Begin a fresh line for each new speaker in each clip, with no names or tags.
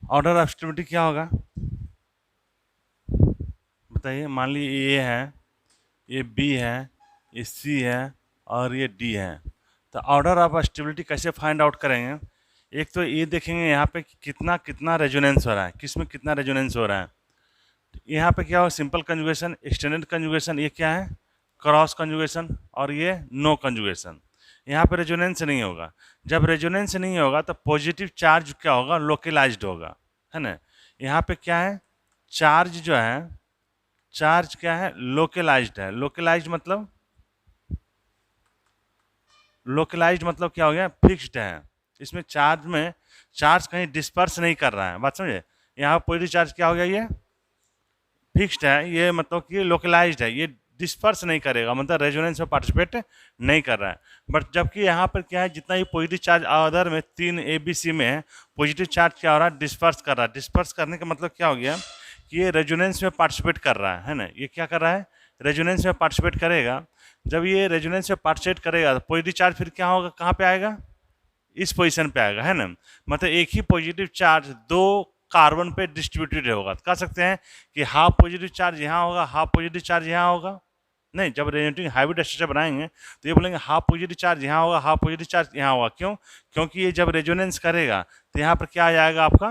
Order of stability क्या होगा बताइए। मान लीजिए ए है, ये बी है, ये सी है और ये डी है। तो ऑर्डर ऑफ स्टेबिलिटी कैसे फाइंड आउट करेंगे? एक तो ये देखेंगे यहाँ पे कितना कितना रेजोनेंस हो रहा है, किस में कितना रेजोनेंस हो रहा है। तो यहाँ पे क्या हो, सिंपल कंजुगेशन, एक्सटेंडेड कंजुगेशन, ये क्या है क्रॉस कंजुगेशन, और ये नो कंजुगेशन। यहाँ पे रेजोनेंस नहीं होगा। जब रेजोनेंस नहीं होगा तो पॉजिटिव चार्ज क्या होगा, लोकलाइज्ड होगा, है ना। यहाँ पे क्या है, चार्ज जो है, चार्ज क्या है, लोकलाइज्ड है। लोकलाइज्ड मतलब, लोकलाइज्ड मतलब क्या हो गया, फिक्स्ड है। इसमें चार्ज में, चार्ज कहीं डिस्पर्स नहीं कर रहा है, बात समझे। यहाँ पॉजिटिव चार्ज क्या हो गया, ये फिक्स्ड है, ये मतलब कि लोकलाइज्ड है, ये डिस्पर्स नहीं करेगा, मतलब रेजोनेंस में पार्टिसिपेट नहीं कर रहा है। बट जबकि यहाँ पर क्या है, जितना ही पॉजिटिव चार्ज अदर में 3 ABC में है, पॉजिटिव चार्ज क्या हो रहा है, डिस्पर्स कर रहा है। डिस्पर्स करने का मतलब क्या हो गया कि ये रेजोनेंस में पार्टिसिपेट कर रहा है ना। ये क्या कर रहा है, रेजोनेंस में पार्टिसिपेट करेगा। जब ये रेजोनेंस में पार्टिसिपेट करेगा तो पॉजिटिव चार्ज फिर क्या होगा, कहाँ पे आएगा, इस पोजीशन पे आएगा, है ना। मतलब एक ही पॉजिटिव चार्ज दो कार्बन पे डिस्ट्रीब्यूटेड होगा। तो कह सकते हैं कि हाफ पॉजिटिव चार्ज यहाँ होगा, हाफ पॉजिटिव चार्ज यहाँ होगा। नहीं, जब रेजोनेटिंग हाइब्रिड स्ट्रक्चर बनाएंगे तो ये बोलेंगे हाफ पॉजिटिव चार्ज यहाँ होगा, हाफ पॉजिटिव चार्ज यहाँ होगा। क्यों? क्योंकि ये जब रेजोनेंस करेगा तो यहाँ पर क्या आ जाएगा, आपका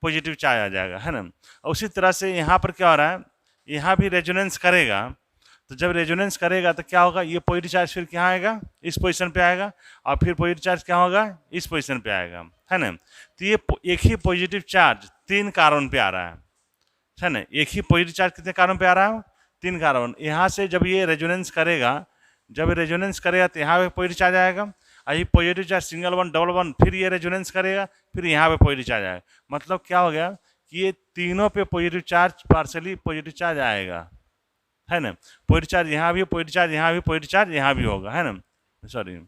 पॉजिटिव चार्ज आ जाएगा, है ना। और उसी तरह से यहाँ पर क्या हो रहा है, यहाँ भी रेजोनेंस करेगा। तो जब रेजोनेंस करेगा तो क्या होगा, ये पॉजिटिव चार्ज फिर क्या आएगा, इस पोजीशन पे आएगा, और फिर पॉजिटिव चार्ज क्या होगा, इस पोजीशन पे आएगा, है ना। तो ये एक ही पॉजिटिव चार्ज 3 कार्बन पे आ रहा है ना। एक ही पॉजिटिव चार्ज कितने कार्बन पे आ रहा है, 3 कार्बन। यहाँ से जब ये रेजोनेंस करेगा, जब रेजोनेंस करेगा तो यहाँ पे पॉजिटिव चार्ज आएगा, और ये positive charge single one double one, फिर ये रेजोनेंस करेगा, फिर यहाँ पे पॉजिटिव चार्ज आएगा। मतलब क्या हो गया कि ये तीनों पे positive charge, partially positive charge आएगा, है ना। पॉजिटिव चार्ज यहाँ भी, पॉजिटिव चार्ज यहाँ भी, पॉजिटिव चार्ज यहाँ भी होगा, है ना, सॉरी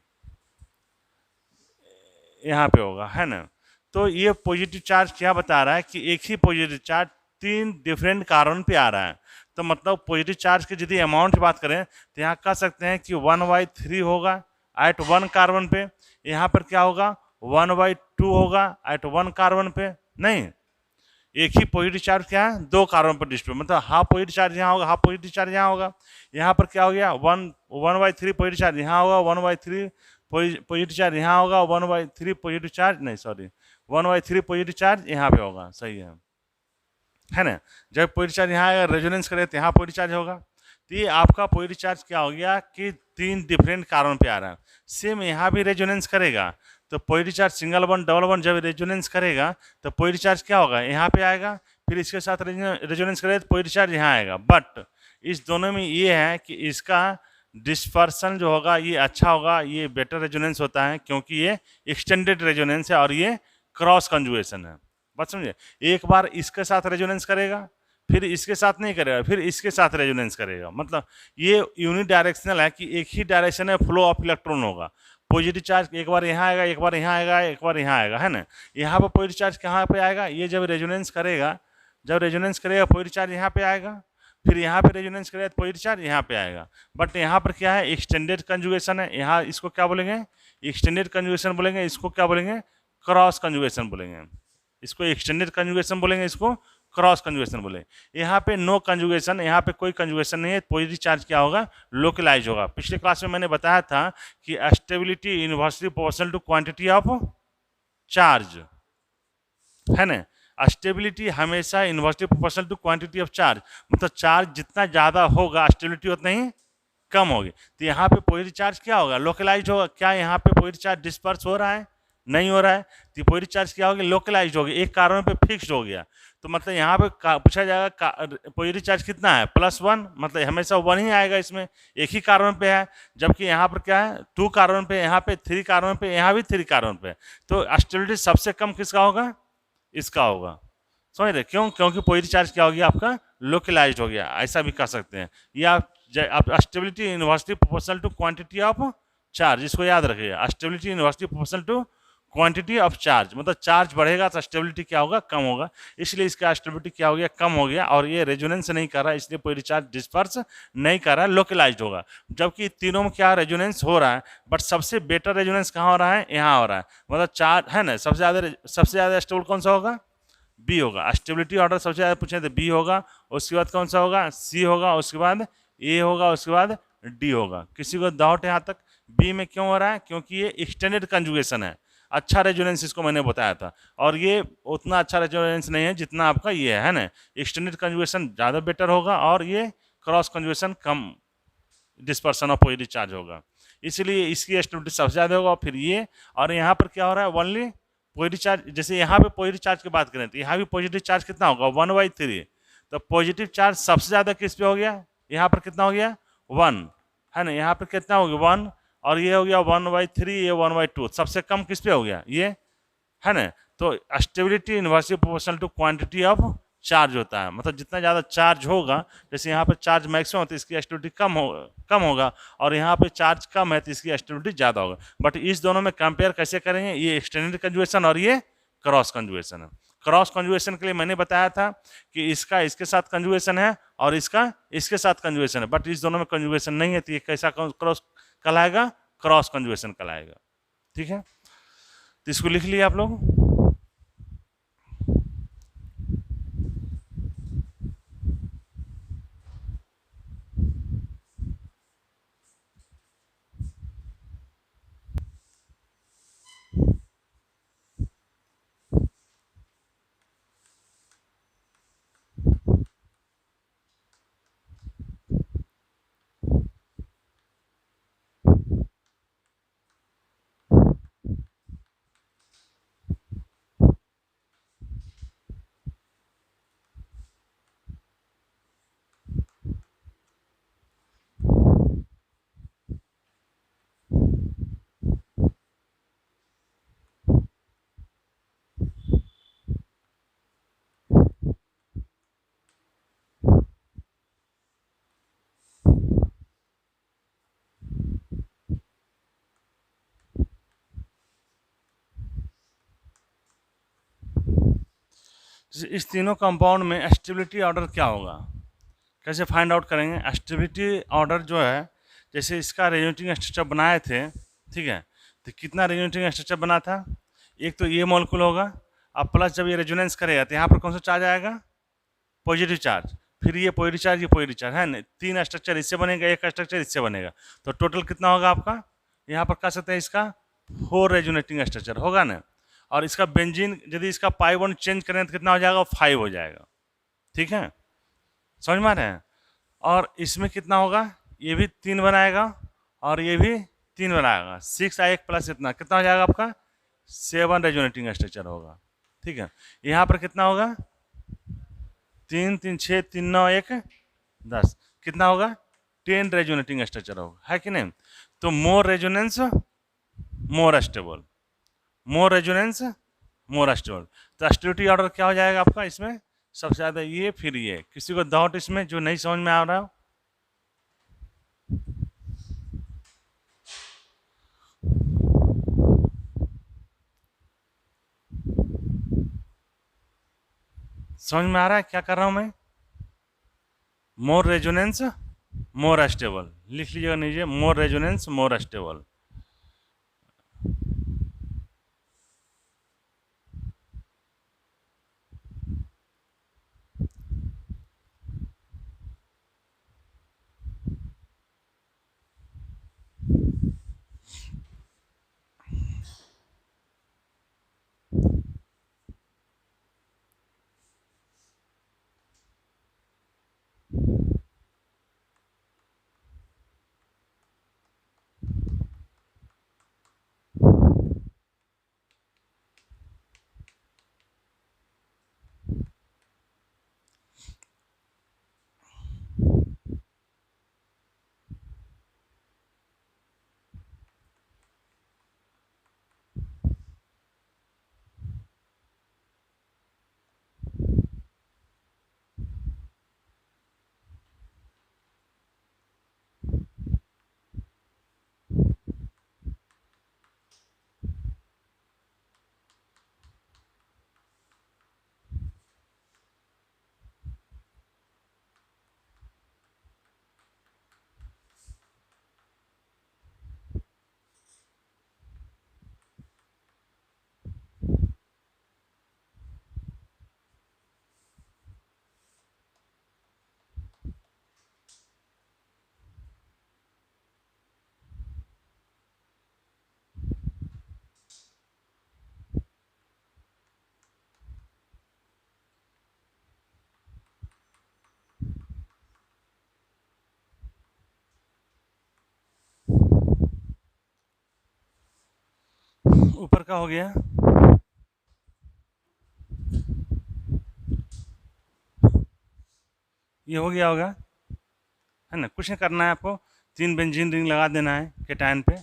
यहाँ पे होगा, है ना। तो ये पॉजिटिव चार्ज क्या बता रहा है कि एक ही पॉजिटिव चार्ज 3 डिफरेंट कार्बन पे आ रहा है। तो मतलब पॉजिटिव चार्ज की यदि अमाउंट की बात करें तो यहाँ कह सकते हैं कि 1/3 होगा एट 1 कार्बन पे। यहाँ पर क्या होगा, 1/2 होगा एट 1 कार्बन पे। नहीं, एक ही पॉजिटिव चार्ज क्या है, 2 कार्बन पर डिस्ट्रीब्यूट, मतलब हाफ पॉजिटिव चार्ज यहाँ होगा, हाफ पॉजिटिव चार्ज यहाँ होगा। यहाँ पर क्या हो गया, 1/3 पॉजिटिव चार्ज यहाँ होगा, 1/3 पॉजिटिव चार्ज यहाँ होगा, 1/3 पॉजिटिव चार्ज, नहीं सॉरी, 1/3 पॉजिटिव चार्ज यहाँ पे होगा, सही है ना। जब पॉजिटिव चार्ज यहाँ आएगा, रेजोनेंस करेगा तो यहाँ पॉजिटिव चार्ज होगा। तो ये आपका पॉजिटिव चार्ज क्या हो गया कि 3 डिफरेंट कार्बन पे आ रहा है। सेम यहाँ भी रेजोनेंस करेगा तो positive charge single one double one जब रेजोनेंस करेगा तो पॉजिटिव चार्ज क्या होगा, यहाँ पे आएगा, फिर इसके साथ रेजोनेंस करेगा तो पॉजिटिव चार्ज यहाँ आएगा। बट इस दोनों में ये है कि इसका डिस्पर्सन जो होगा ये अच्छा होगा, ये बेटर रेजोनेंस होता है, क्योंकि ये एक्सटेंडेड रेजोनेंस है और ये क्रॉस कंजुगेशन है। बात समझे। एक बार इसके साथ रेजोनेंस करेगा, फिर इसके साथ नहीं करेगा, फिर इसके साथ रेजोनेंस करेगा। मतलब ये यूनि डायरेक्शनल है कि एक ही डायरेक्शन में फ्लो ऑफ इलेक्ट्रॉन होगा। पॉजिटिव चार्ज एक बार यहाँ आएगा, एक बार यहाँ आएगा, एक बार यहाँ आएगा, है ना। यहाँ पर पॉजिटिव चार्ज कहाँ पे आएगा, ये जब रेजोनेंस करेगा, जब रेजोनेंस करेगा पॉजिटिव चार्ज यहाँ पे आएगा, फिर यहाँ पे रेजोनेंस करेगा तो पॉजिटिव चार्ज यहाँ पे आएगा। बट यहाँ पर क्या है, एक्सटेंडेड कंजुगेशन है। यहाँ इसको क्या बोलेंगे, एक्सटेंडेड कंजुगेशन बोलेंगे, इसको क्या बोलेंगे, क्रॉस कंजुगेशन बोलेंगे। इसको एक्सटेंडेड कंजुगेशन बोलेंगे, इसको क्रॉस कंजुगेशन बोले। यहाँ पे नो कंजुगेशन, यहाँ पे कोई कंजुगेशन नहीं है, पॉजिटिव चार्ज क्या होगा, लोकलाइज होगा। पिछले क्लास में मैंने बताया था कि stability inversely proportional to quantity of charge, है ना। स्टेबिलिटी हमेशा inversely proportional to quantity of charge, मतलब चार्ज जितना ज़्यादा होगा स्टेबिलिटी उतना ही कम होगी। तो यहाँ पे पॉजिटिव चार्ज क्या होगा, लोकलाइज होगा। क्या यहाँ पे पॉजिटिव चार्ज डिस्पर्स हो रहा है, नहीं हो रहा है। तो पॉजिटिव चार्ज क्या होगी, लोकलाइज होगी, एक कार्बन पे फिक्स्ड हो गया। तो मतलब यहाँ पे पूछा जाएगा पॉजिटिव चार्ज कितना है, +1, मतलब हमेशा 1 ही आएगा, इसमें एक ही कार्बन पे है। जबकि यहाँ पर क्या है, 2 कार्बन पे, यहाँ पे 3 कार्बन पे, यहाँ भी 3 कार्बन पे। तो स्टेबिलिटी सबसे कम किसका होगा, इसका होगा। समझ रहे, क्यों, क्योंकि पॉजिटिव चार्ज क्या हो गया, आपका लोकलाइज हो गया, ऐसा भी कह सकते हैं। या आप stability inversely proportional to quantity of charge, इसको याद रखिए, stability inversely proportional to quantity of charge, मतलब चार्ज बढ़ेगा तो स्टेबिलिटी क्या होगा, कम होगा। इसलिए इसका स्टेबिलिटी क्या हो गया, कम हो गया, और ये रेजोनेंस नहीं कर रहा है, इसलिए पॉजिटिव चार्ज डिस्पर्स नहीं कर रहा है, लोकलाइज्ड होगा। जबकि तीनों में क्या रेजोनेंस हो रहा है, बट सबसे बेटर रेजोनेंस कहाँ हो रहा है, यहाँ हो रहा है। मतलब चार्ज है ना, सबसे ज़्यादा स्टेबल कौन सा होगा, बी होगा। स्टेबिलिटी ऑर्डर सबसे ज़्यादा पूछे तो बी होगा, उसके बाद कौन सा होगा, सी होगा, उसके बाद ए होगा, उसके बाद डी होगा। किसी को डाउट है यहाँ तक? बी में क्यों हो रहा है? क्योंकि ये एक्सटेंडेड कंजुगेशन है, अच्छा रेजोनेंस इसको मैंने बताया था, और ये उतना अच्छा रेजोनेंस नहीं है जितना आपका ये है ना। एक्सटेंडेड कंजुगेशन ज़्यादा बेटर होगा और ये cross conjugation come dispersion of positive charge होगा, इसलिए इसकी स्टेबिलिटी सबसे ज़्यादा होगा। फिर ये, और यहाँ पर क्या हो रहा है, ओनली पॉजिटिव चार्ज, जैसे यहाँ पे पॉजिटिव चार्ज की बात करें तो यहाँ भी पॉजिटिव चार्ज कितना होगा, 1/3। तो पॉजिटिव चार्ज सबसे ज़्यादा किस पे हो गया, यहाँ पर कितना हो गया, 1 है ना। यहाँ पर कितना हो गया, 1, और ये हो गया 1/3, ये 1/2। सबसे कम किस पे हो गया, ये है ना। तो stability inversely proportional to quantity of charge होता है, मतलब जितना ज़्यादा चार्ज होगा, जैसे यहाँ पर चार्ज मैक्सिमम होता है, इसकी स्टेबिलिटी कम होगा, और यहाँ पे चार्ज कम है तो इसकी स्टेबिलिटी ज़्यादा होगा। बट इस दोनों में कंपेयर कैसे करेंगे, ये एक्सटेंडेड कंजुगेशन और ये क्रॉस कंजुगेशन है। क्रॉस कंजुगेशन के लिए मैंने बताया था कि इसका इसके साथ कंजुगेशन है और इसका इसके साथ कंजुगेशन है, बट इस दोनों में कंजुगेशन नहीं है, तो ये कैसा क्रॉस कहलाएगा, क्रॉस कंजुगेशन कहलाएगा। ठीक है, तो इसको लिख लिया आप लोग। इस तीनों कंपाउंड में स्टेबिलिटी ऑर्डर क्या होगा, कैसे फाइंड आउट करेंगे। स्टेबिलिटी ऑर्डर जो है, जैसे इसका रेजोनेटिंग स्ट्रक्चर बनाए थे, ठीक है, तो कितना रेजोनेटिंग स्ट्रक्चर बना था, एक तो ये मॉलिक्यूल होगा, अब प्लस जब ये रेजोनेंस करेगा तो यहाँ पर कौन सा चार्ज आएगा, पॉजिटिव चार्ज, फिर ये पॉजिटिव चार्ज, ये पॉजिटिव चार्ज है ना, 3 स्ट्रक्चर इससे बनेगा, एक स्ट्रक्चर इससे बनेगा, तो टोटल कितना होगा आपका, यहाँ पर कह सकते हैं इसका 4 रेजोनेटिंग स्ट्रक्चर होगा ना। और इसका बेंजीन यदि इसका पाई बॉन्ड चेंज करें तो कितना हो जाएगा, 5 हो जाएगा। ठीक है, समझ में आ रहे हैं। और इसमें कितना होगा, ये भी 3 बनाएगा और ये भी 3 बनाएगा, 6 आ एक प्लस इतना कितना हो जाएगा आपका, 7 रेजोनेटिंग स्ट्रक्चर होगा। ठीक है, यहाँ पर कितना होगा, 3 3 6 3 9 1 10, कितना होगा, 10 रेजोनेटिंग स्ट्रक्चर होगा, है कि नहीं। तो मोर रेजोनेंस मोर स्टेबल, मोर रेजोनेंस मोर स्टेबल। तो स्टेबिलिटी ऑर्डर क्या हो जाएगा आपका इसमें, सबसे ज़्यादा ये, फिर ये। किसी को डाउट इसमें जो नहीं समझ में आ रहा हो, समझ में आ रहा है क्या कर रहा हूं मैं, मोर रेजोनेंस मोर स्टेबल लिख लीजिएगा नीचे, मोर रेजोनेंस मोर स्टेबल। ऊपर का हो गया। ये हो गया होगा, है ना। कुछ नहीं करना है आपको, 3 बेंजीन रिंग लगा देना है केटायन पे।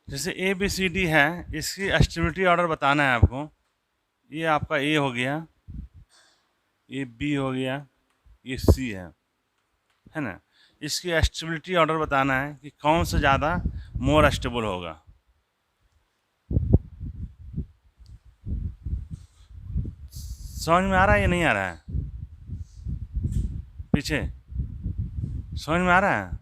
जैसे ए बी सी डी है, इसकी स्टेबिलिटी ऑर्डर बताना है आपको। ये आपका ए हो गया, ये बी हो गया, ये सी है ना। इसकी स्टेबिलिटी ऑर्डर बताना है कि कौन सा ज़्यादा मोर स्टेबल होगा। समझ में आ रहा है या नहीं आ रहा है? पीछे समझ में आ रहा है?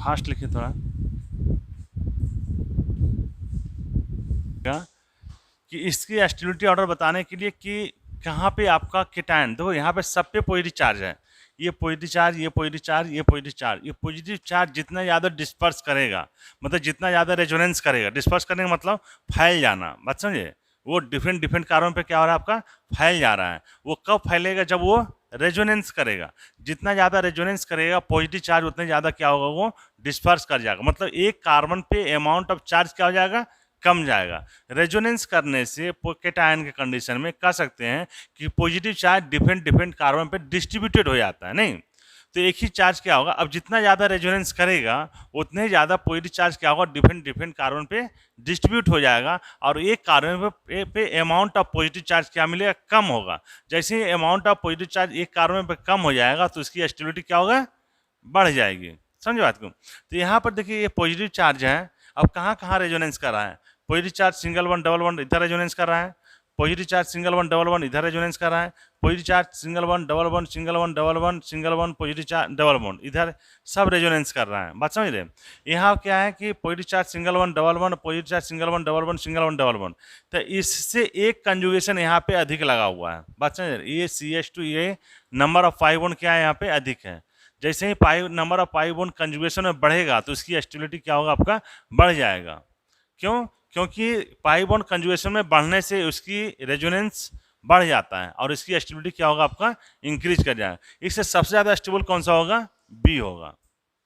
फास्ट लिखिए थोड़ा कि इसकी स्टेबिलिटी ऑर्डर बताने के लिए कि कहाँ पे आपका केटायन, देखो यहाँ पे सब पे पॉजिटिव चार्ज है। ये पॉजिटिव चार्ज, ये पॉजिटिव चार्ज, ये पॉजिटिव चार्ज। ये पॉजिटिव चार्ज जितना ज़्यादा डिस्पर्स करेगा, मतलब जितना ज़्यादा रेजोनेंस करेगा, डिस्पर्स करने का मतलब फैल जाना, बात समझे। वो डिफरेंट डिफरेंट कारणों पे क्या हो रहा है, आपका फैल जा रहा है। वो कब फैलेगा, जब वो रेजोनेंस करेगा। जितना ज़्यादा रेजोनेंस करेगा पॉजिटिव चार्ज, उतना ज़्यादा क्या होगा, वो डिस्पर्स कर जाएगा। मतलब एक कार्बन पे अमाउंट ऑफ चार्ज क्या हो जाएगा, कम जाएगा। रेजोनेंस करने से केटायन के कंडीशन में कह सकते हैं कि positive charge different different carbon पे डिस्ट्रीब्यूटेड हो जाता है, नहीं तो एक ही चार्ज क्या होगा। अब जितना ज़्यादा रेजोनेंस करेगा उतने ज़्यादा पॉजिटिव चार्ज क्या होगा, डिफरेंट डिफरेंट कार्बन पे डिस्ट्रीब्यूट हो जाएगा, और एक कार्बन पे अमाउंट ऑफ पॉजिटिव चार्ज क्या मिलेगा, कम होगा। जैसे ही अमाउंट ऑफ पॉजिटिव चार्ज एक कार्बन पे कम हो जाएगा तो इसकी स्टेबिलिटी क्या होगा, बढ़ जाएगी। समझो बात को। तो यहाँ पर देखिए ये पॉजिटिव चार्ज है, अब कहाँ कहाँ रेजोनेंस कर रहा है। Positive charge single one double one इधर रेजोनेंस कर रहा है, positive charge single one double one इधर रेजोनेंस कर रहा है, positive charge single one double one single one double one single one positive charge double one इधर सब रेजोनेंस कर रहा है। बात समझ रहे। यहाँ क्या है कि positive charge single one double one, positive charge single one double one single one double one, तो इससे एक कंजुगेशन यहाँ पे अधिक लगा हुआ है। बात समझ रहे। ये CH2 ये नंबर ऑफ पाई बॉन्ड क्या है, यहाँ पे अधिक है। जैसे ही number of pi bond conjugation में बढ़ेगा तो इसकी स्टेबिलिटी क्या होगा, आपका बढ़ जाएगा। क्यों? क्योंकि पाई बॉन्ड कंजुगेशन में बढ़ने से उसकी रेजोनेंस बढ़ जाता है और इसकी स्टेबिलिटी क्या होगा, आपका इंक्रीज कर जाएगा। इससे सबसे ज़्यादा स्टेबल कौन सा होगा, बी होगा।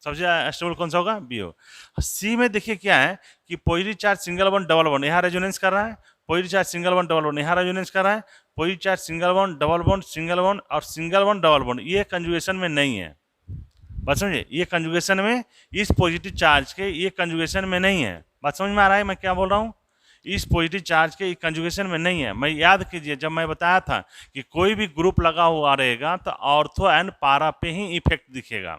सबसे ज़्यादा स्टेबल कौन सा होगा, बी होगा। सी में देखिए क्या है कि positive charge single one double one यहाँ रेजोनेंस कर रहा है, positive charge single one double one यहाँ रेजोनेंस कर रहा है, positive charge single one double one single one और सिंगल वन डबल वन, ये कंजुगेशन में नहीं है। बात समझिए, ये कंजुगेशन में इस पॉजिटिव चार्ज के ये कंजुगेशन में नहीं है। बात समझ में आ रहा है मैं क्या बोल रहा हूँ। इस पॉजिटिव चार्ज के कंजुगेशन में नहीं है। मैं याद कीजिए जब मैं बताया था कि कोई भी ग्रुप लगा हुआ रहेगा तो ऑर्थो एंड पारा पे ही इफेक्ट दिखेगा।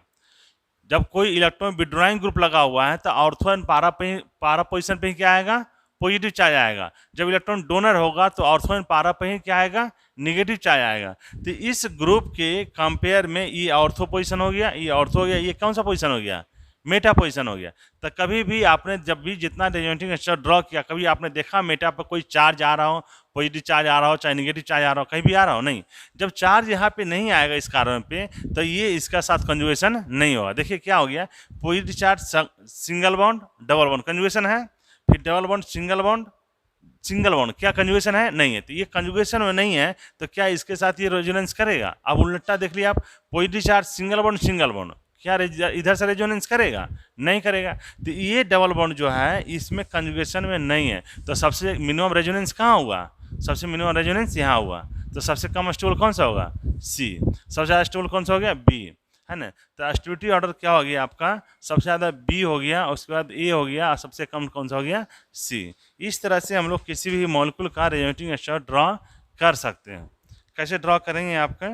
जब कोई इलेक्ट्रॉन विड्रॉइंग ग्रुप लगा हुआ है तो ऑर्थो एंड पारा पोजिशन पे ही क्या आएगा, पॉजिटिव चार्ज आएगा। जब इलेक्ट्रॉन डोनर होगा तो ऑर्थो एंड पारा पे ही क्या आएगा, निगेटिव चार्ज आएगा। तो इस ग्रुप के कंपेयर में ये ऑर्थो पोजिशन हो गया, ये ऑर्थो हो गया, ये कौन सा पोजिशन हो गया, मेटा पोजिशन हो गया। तो कभी भी आपने जब भी जितना रेजोनेटिंग स्ट्रक्चर ड्रॉ किया, कभी आपने देखा मेटा पर कोई चार्ज आ रहा हो, पॉजिटिव चार्ज आ रहा हो चाहे निगेटिव चार्ज आ रहा हो, कहीं भी आ रहा हो, नहीं। जब चार्ज यहाँ पे नहीं आएगा इस कार्बन पे तो ये इसका साथ कंजुगेशन नहीं होगा। देखिए क्या हो गया, positive charge single bond double bond conjugation है, फिर डबल बॉन्ड सिंगल बॉन्ड क्या कंजुगेशन है, नहीं है। तो ये कंजुगेशन में नहीं है तो क्या इसके साथ ये रेजोनेंस करेगा। अब उल्टा देख लिया आप, पॉजिटिव चार्ज सिंगल बॉन्ड क्या इधर से रेजोनेंस करेगा, नहीं करेगा। तो ये डबल बॉन्ड जो है इसमें कंजुगेशन में नहीं है, तो सबसे मिनिमम रेजोनेंस कहाँ हुआ, सबसे मिनिमम रेजोनेंस यहाँ हुआ। तो सबसे कम स्टेबल कौन सा होगा, सी। सबसे ज़्यादा स्टेबल कौन सा हो गया, बी। है ना। तो स्टेबिलिटी ऑर्डर क्या हो गया आपका, सबसे ज़्यादा बी हो गया, उसके बाद ए हो गया और सबसे कम कौन सा हो गया, सी। इस तरह से हम लोग किसी भी मॉलिक्यूल का रेजोनेटिंग स्ट्रक्चर ड्रॉ कर सकते हैं। कैसे ड्रॉ करेंगे आपका,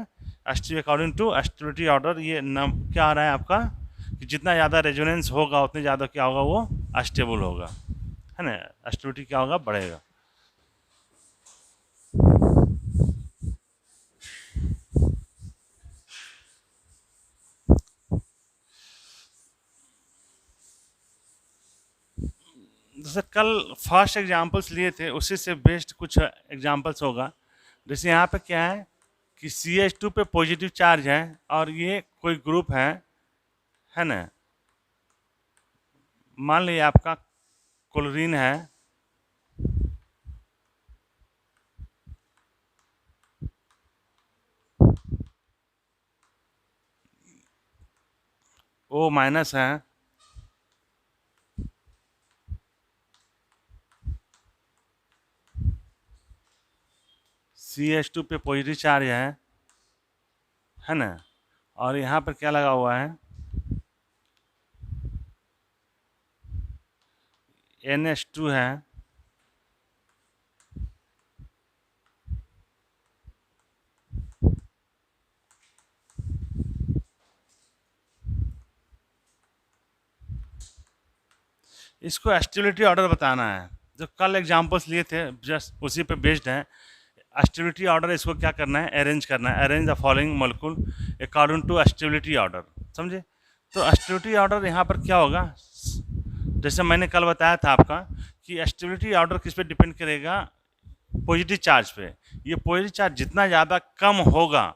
अकॉर्डिंग टू स्टेबिलिटी ऑर्डर। ये नाम क्या आ रहा है आपका कि जितना ज़्यादा रेजोनेंस होगा उतने ज़्यादा क्या होगा, वो स्टेबल होगा, है ना, स्टेबिलिटी क्या होगा, बढ़ेगा। जैसे कल फर्स्ट एग्जांपल्स लिए थे उसी से बेस्ड कुछ एग्जांपल्स होगा। जैसे यहाँ पे क्या है कि CH2 पे पॉजिटिव चार्ज है और ये कोई ग्रुप है ना, मान लीजिए आपका क्लोरीन है, O माइनस है, CH2 पे पॉजिटिव चार्ज है ना, और यहाँ पर क्या लगा हुआ है, NH2 है, इसको स्टेबिलिटी ऑर्डर बताना है। जो कल एग्जांपल्स लिए थे जस्ट उसी पे बेस्ड है। स्टेबिलिटी ऑर्डर इसको क्या करना है, अरेंज करना है। Arrange the following molecule according to stability order, समझे। तो स्टेबिलिटी ऑर्डर यहाँ पर क्या होगा, जैसे मैंने कल बताया था आपका कि स्टेबिलिटी ऑर्डर किस पे डिपेंड करेगा, पॉजिटिव चार्ज पे। ये पॉजिटिव चार्ज जितना ज़्यादा कम होगा,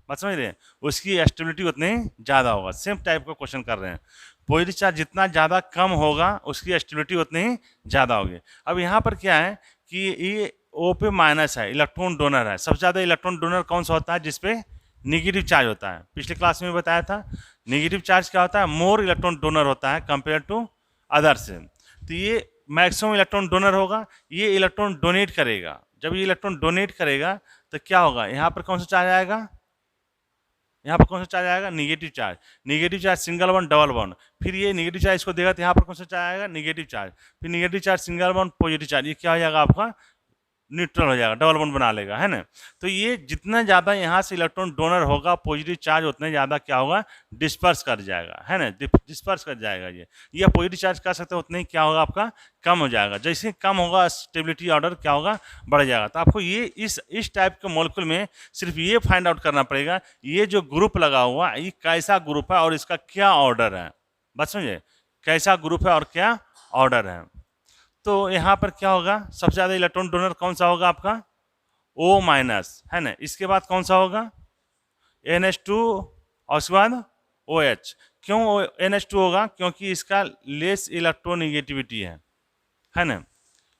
बात समझ रहे हैं, उसकी स्टेबिलिटी उतनी ज़्यादा होगा। सेम टाइप का क्वेश्चन कर रहे हैं, पॉजिटिव चार्ज जितना ज़्यादा कम होगा उसकी स्टेबिलिटी उतनी ज़्यादा होगी। अब यहाँ पर क्या है कि ये O पे माइनस है, इलेक्ट्रॉन डोनर है। सबसे ज़्यादा इलेक्ट्रॉन डोनर कौन सा होता है, जिसपे निगेटिव चार्ज होता है। पिछले क्लास में बताया था निगेटिव चार्ज क्या होता है, मोर इलेक्ट्रॉन डोनर होता है कंपेयर टू अदर से। तो ये मैक्सिमम इलेक्ट्रॉन डोनर होगा, ये इलेक्ट्रॉन डोनेट करेगा। जब ये इलेक्ट्रॉन डोनेट करेगा तो क्या होगा, यहाँ पर कौन सा चार्ज आएगा, यहाँ पर कौन सा चार्ज आएगा, negative charge. Negative charge single bond double bond, फिर ये निगेटिव चार्ज इसको देगा तो यहाँ पर कौन सा चार्ज आएगा, निगेटिव चार्ज। फिर negative charge single bond positive charge, ये क्या हो जाएगा आपका, न्यूट्रल हो जाएगा, डबल बॉन्ड बना लेगा, है ना। तो ये जितना ज़्यादा यहाँ से इलेक्ट्रॉन डोनर होगा पॉजिटिव चार्ज उतने ज़्यादा क्या होगा, डिस्पर्स कर जाएगा, है ना, डिस्पर्स कर जाएगा। ये पॉजिटिव चार्ज कर सकते हैं, उतने ही क्या होगा आपका, कम हो जाएगा। जैसे कम होगा स्टेबिलिटी ऑर्डर क्या होगा, बढ़ जाएगा। तो आपको ये इस टाइप के मॉलिक्यूल में सिर्फ ये फाइंड आउट करना पड़ेगा, ये जो ग्रुप लगा हुआ ये कैसा ग्रुप है और इसका क्या ऑर्डर है। बस समझे, कैसा ग्रुप है और क्या ऑर्डर है। तो यहाँ पर क्या होगा, सबसे ज़्यादा इलेक्ट्रॉन डोनर कौन सा होगा आपका, O माइनस, है ना। इसके बाद कौन सा होगा, NH2 और उसके बाद OH। क्यों NH2 होगा, क्योंकि इसका लेस इलेक्ट्रोनिगेटिविटी है ना,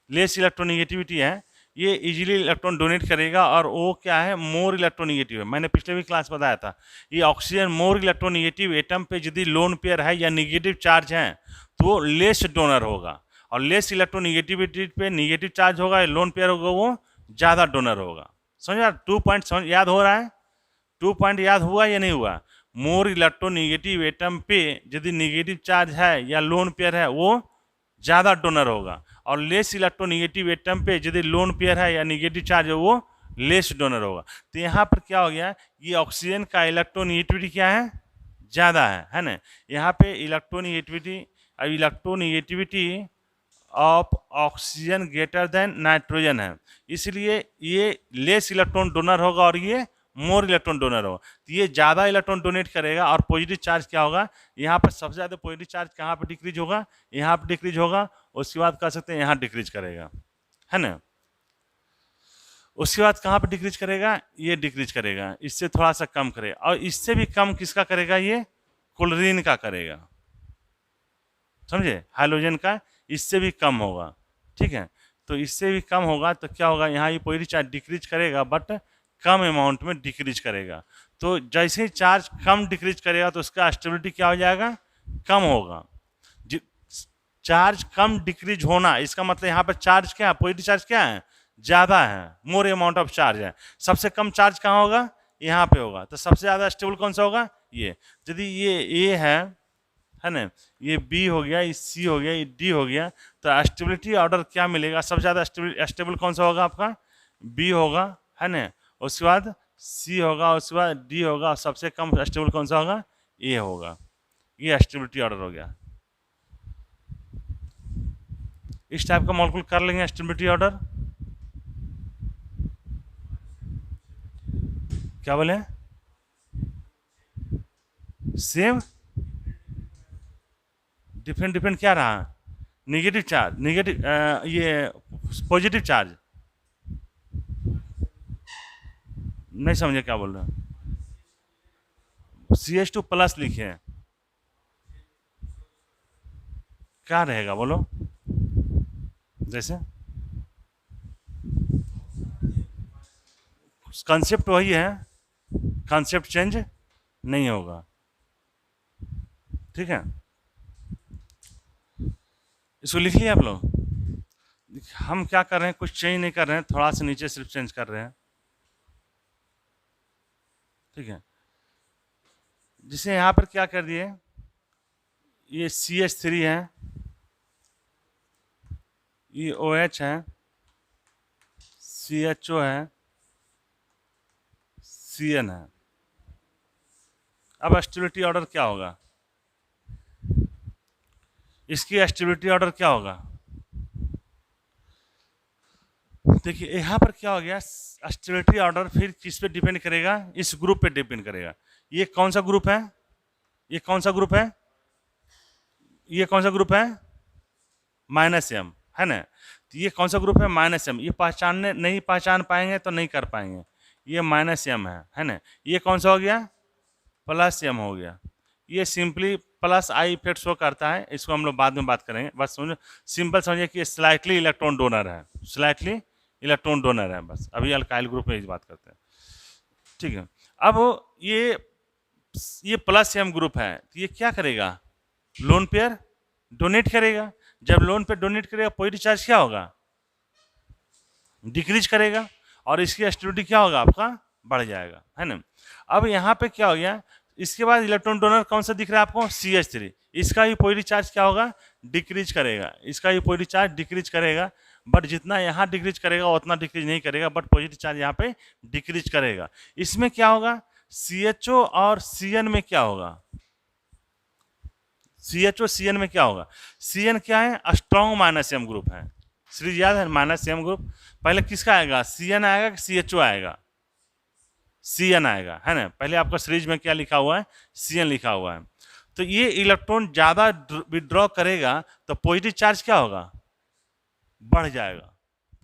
लेस इलेक्ट्रोनिगेटिविटी है, ये इजीली इलेक्ट्रॉन डोनेट करेगा। और O क्या है, मोर इलेक्ट्रोनिगेटिव है। मैंने पिछले भी क्लास बताया था, ये ऑक्सीजन मोर इलेक्ट्रोनिगेटिव एटम पे यदि लोन पेयर है या निगेटिव चार्ज है तो वो लेस डोनर होगा, और लेस इलेक्ट्रोनिगेटिविटी पे निगेटिव चार्ज होगा, लोन पेयर होगा, वो ज़्यादा डोनर होगा। समझ यार, 2 पॉइंट समझ याद हो रहा है, 2 पॉइंट याद हुआ या नहीं हुआ। मोर इलेक्ट्रोनिगेटिव एटम पे यदि निगेटिव चार्ज है या लोन पेयर है वो ज़्यादा डोनर होगा, और लेस इलेक्ट्रोनिगेटिव एटम पे यदि लोन पेयर है या निगेटिव चार्ज है वो लेस डोनर होगा। तो यहाँ पर क्या हो गया, ये ऑक्सीजन का इलेक्ट्रोनिगेटिविटी क्या है, ज़्यादा है ना। यहाँ पे electronegativity of oxygen greater than nitrogen है, इसलिए ये लेस इलेक्ट्रॉन डोनर होगा और ये मोर इलेक्ट्रॉन डोनर होगा। तो ये ज़्यादा इलेक्ट्रॉन डोनेट करेगा, और पॉजिटिव चार्ज क्या होगा, यहाँ पर सबसे ज़्यादा पॉजिटिव चार्ज कहाँ पर डिक्रीज होगा, यहाँ पर डिक्रीज होगा। उसके बाद कह सकते हैं यहाँ डिक्रीज करेगा, है ना। उसके बाद कहाँ पर डिक्रीज करेगा, ये डिक्रीज करेगा, इससे थोड़ा सा कम करेगा, और इससे भी कम किसका करेगा, ये क्लोरीन का करेगा, समझे, हाइड्रोजन का इससे भी कम होगा, ठीक है। तो इससे भी कम होगा तो क्या होगा, यहाँ ये पॉजिटिव चार्ज डिक्रीज करेगा बट कम अमाउंट में डिक्रीज करेगा। तो जैसे ही चार्ज कम डिक्रीज करेगा तो उसका स्टेबिलिटी क्या हो जाएगा, कम होगा। चार्ज कम डिक्रीज होना, इसका मतलब यहाँ पर चार्ज क्या है, पॉजिटिव चार्ज क्या है, ज़्यादा है, मोर अमाउंट ऑफ चार्ज है। सबसे कम चार्ज कहाँ होगा, यहाँ पे होगा। तो सबसे ज़्यादा स्टेबल कौन सा होगा, ये यदि ये ए है ना, ये बी हो गया, ये सी हो गया, ये डी हो गया, तो स्टेबिलिटी ऑर्डर क्या मिलेगा? सबसे ज़्यादा स्टेबल कौन सा होगा आपका? बी होगा, है ना। उसके बाद सी होगा, उसके बाद डी होगा, और सबसे कम स्टेबल कौन सा होगा? ए होगा। ये स्टेबिलिटी ऑर्डर हो गया। इस टाइप का मॉलिक्यूल कर लेंगे स्टेबिलिटी ऑर्डर। क्या बोले? सेम डिफरेंट डिफरेंट क्या रहा? नेगेटिव चार्ज, नेगेटिव ये पॉजिटिव चार्ज। नहीं समझे क्या बोल रहे हैं? CH2+ लिखे हैं, क्या रहेगा बोलो? जैसे कंसेप्ट वही है, कंसेप्ट चेंज नहीं होगा, ठीक है। इसको लिख लिया आप लोग? हम क्या कर रहे हैं, कुछ चेंज नहीं कर रहे हैं, थोड़ा सा नीचे सिर्फ चेंज कर रहे हैं, ठीक है। जिसे यहाँ पर क्या कर दिए, ये CH3 है, ये OH है, CHO है, CN है। अब स्टेबिलिटी ऑर्डर क्या होगा? इसकी स्टेबिलिटी ऑर्डर क्या होगा? देखिए यहाँ पर क्या हो गया, स्टेबिलिटी ऑर्डर फिर किस पे डिपेंड करेगा? इस ग्रुप पे डिपेंड करेगा। ये कौन सा ग्रुप है? ये कौन सा ग्रुप है? ये कौन सा ग्रुप है? -M, है ना। तो ये कौन सा ग्रुप है? -M। ये नहीं पहचान पाएंगे तो नहीं कर पाएंगे। ये -M है ना। ये कौन सा हो गया? +M हो गया। ये सिंपली +I इफेक्ट शो करता है, इसको हम लोग बाद में बात करेंगे। बस समझो, सिंपल समझिए कि स्लाइटली इलेक्ट्रॉन डोनर है, स्लाइटली इलेक्ट्रॉन डोनर है, बस। अभी अल्काइल ग्रुप में इस बात करते हैं, ठीक है। अब ये +M ग्रुप है, तो ये क्या करेगा? लोन पेयर डोनेट करेगा। जब लोन पेयर डोनेट करेगा, पॉजिटिव चार्ज क्या होगा? डिक्रीज करेगा, और इसकी स्टेबिलिटी क्या होगा? आपका बढ़ जाएगा, है ना। अब यहाँ पे क्या हो गया, इसके बाद इलेक्ट्रॉन डोनर कौन सा दिख रहा है आपको? CH3। इसका भी पॉजिटिव चार्ज क्या होगा? डिक्रीज करेगा। इसका भी पॉजिटिव चार्ज डिक्रीज करेगा, बट जितना यहाँ डिक्रीज करेगा उतना डिक्रीज नहीं करेगा, बट पॉजिटिव चार्ज यहाँ पे डिक्रीज करेगा। इसमें क्या होगा? CHO और CN में क्या होगा? CHO CN में क्या होगा? CN क्या है? स्ट्रॉन्ग -M ग्रुप है। सीरीज याद है? -M ग्रुप पहले किसका आएगा? CN आएगा कि CHO आएगा? CN आएगा, है ना। पहले आपका सीरीज में क्या लिखा हुआ है? CN लिखा हुआ है। तो ये इलेक्ट्रॉन ज़्यादा विड्रॉ करेगा, तो पॉजिटिव चार्ज क्या होगा? बढ़ जाएगा।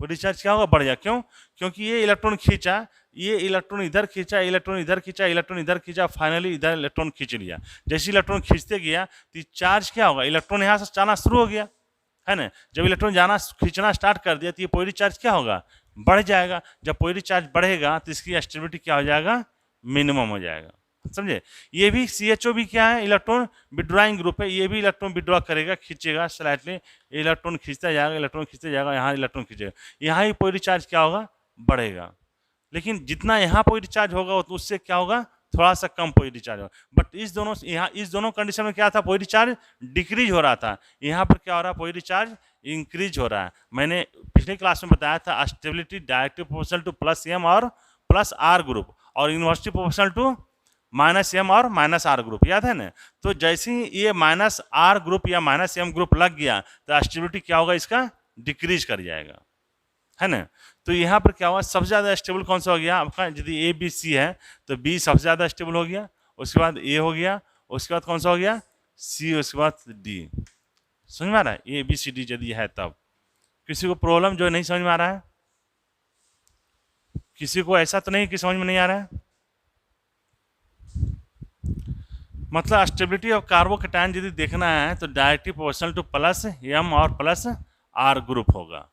पॉजिटिव चार्ज क्या होगा? बढ़ जाएगा। क्यों? क्योंकि ये इलेक्ट्रॉन खींचा, ये इलेक्ट्रॉन इधर खींचा, इलेक्ट्रॉन इधर खींचा, इलेक्ट्रॉन इधर खींचा, फाइनली इधर इलेक्ट्रॉन खींच लिया। जैसे इलेक्ट्रॉन खींचते गया, तो चार्ज क्या होगा? इलेक्ट्रॉन यहाँ से जाना शुरू हो गया, है ना। जब इलेक्ट्रॉन जाना खींचना स्टार्ट कर दिया, तो ये पॉजिटिव चार्ज क्या होगा? बढ़ जाएगा। जब पॉजिटिव चार्ज बढ़ेगा, तो इसकी स्टेबिलिटी क्या हो जाएगा? मिनिमम हो जाएगा, समझे। ये भी CHO भी क्या है? इलेक्ट्रॉन विड्रॉइंग ग्रुप है। ये भी इलेक्ट्रॉन विड्रॉ करेगा, खींचेगा स्लाइटली, इलेक्ट्रॉन खींचता जाएगा, इलेक्ट्रॉन खींचते जाएगा, यहाँ इलेक्ट्रॉन खींचेगा, यहाँ ही पॉजिटिव चार्ज क्या होगा? बढ़ेगा। लेकिन जितना यहाँ पॉजिटिव चार्ज होगा, उससे क्या होगा? थोड़ा सा कम पॉजिटिव चार्ज होगा। बट इस दोनों कंडीशन में क्या था? पॉजिटिव चार्ज डिक्रीज हो रहा था। यहाँ पर क्या हो रहा है? पॉजिटिव चार्ज इंक्रीज हो रहा है। मैंने पिछले क्लास में बताया था, stability directly proportional to +M और +R ग्रुप, और इन्वर्सली प्रोपोर्शनल टू -M और -R ग्रुप, याद है ना। तो जैसे ही ये -R ग्रुप या -M ग्रुप लग गया, तो स्टेबिलिटी क्या होगा? इसका डिक्रीज कर जाएगा, है ना। तो यहाँ पर क्या हुआ? सबसे ज़्यादा स्टेबल कौन सा हो गया आपका? यदि ABC है, तो B सबसे ज़्यादा स्टेबल हो गया, उसके बाद A हो गया, उसके बाद कौन सा हो गया? C, उसके बाद D। समझ में आ रहा है? ABCD यदि है तब। किसी को प्रॉब्लम जो नहीं समझ में आ रहा है? किसी को ऐसा तो नहीं कि समझ में नहीं आ रहा है? मतलब स्टेबिलिटी ऑफ कार्बोकेटायन यदि देखना है, तो डायरेक्टली प्रोपोर्शनल टू +M और +R ग्रुप होगा।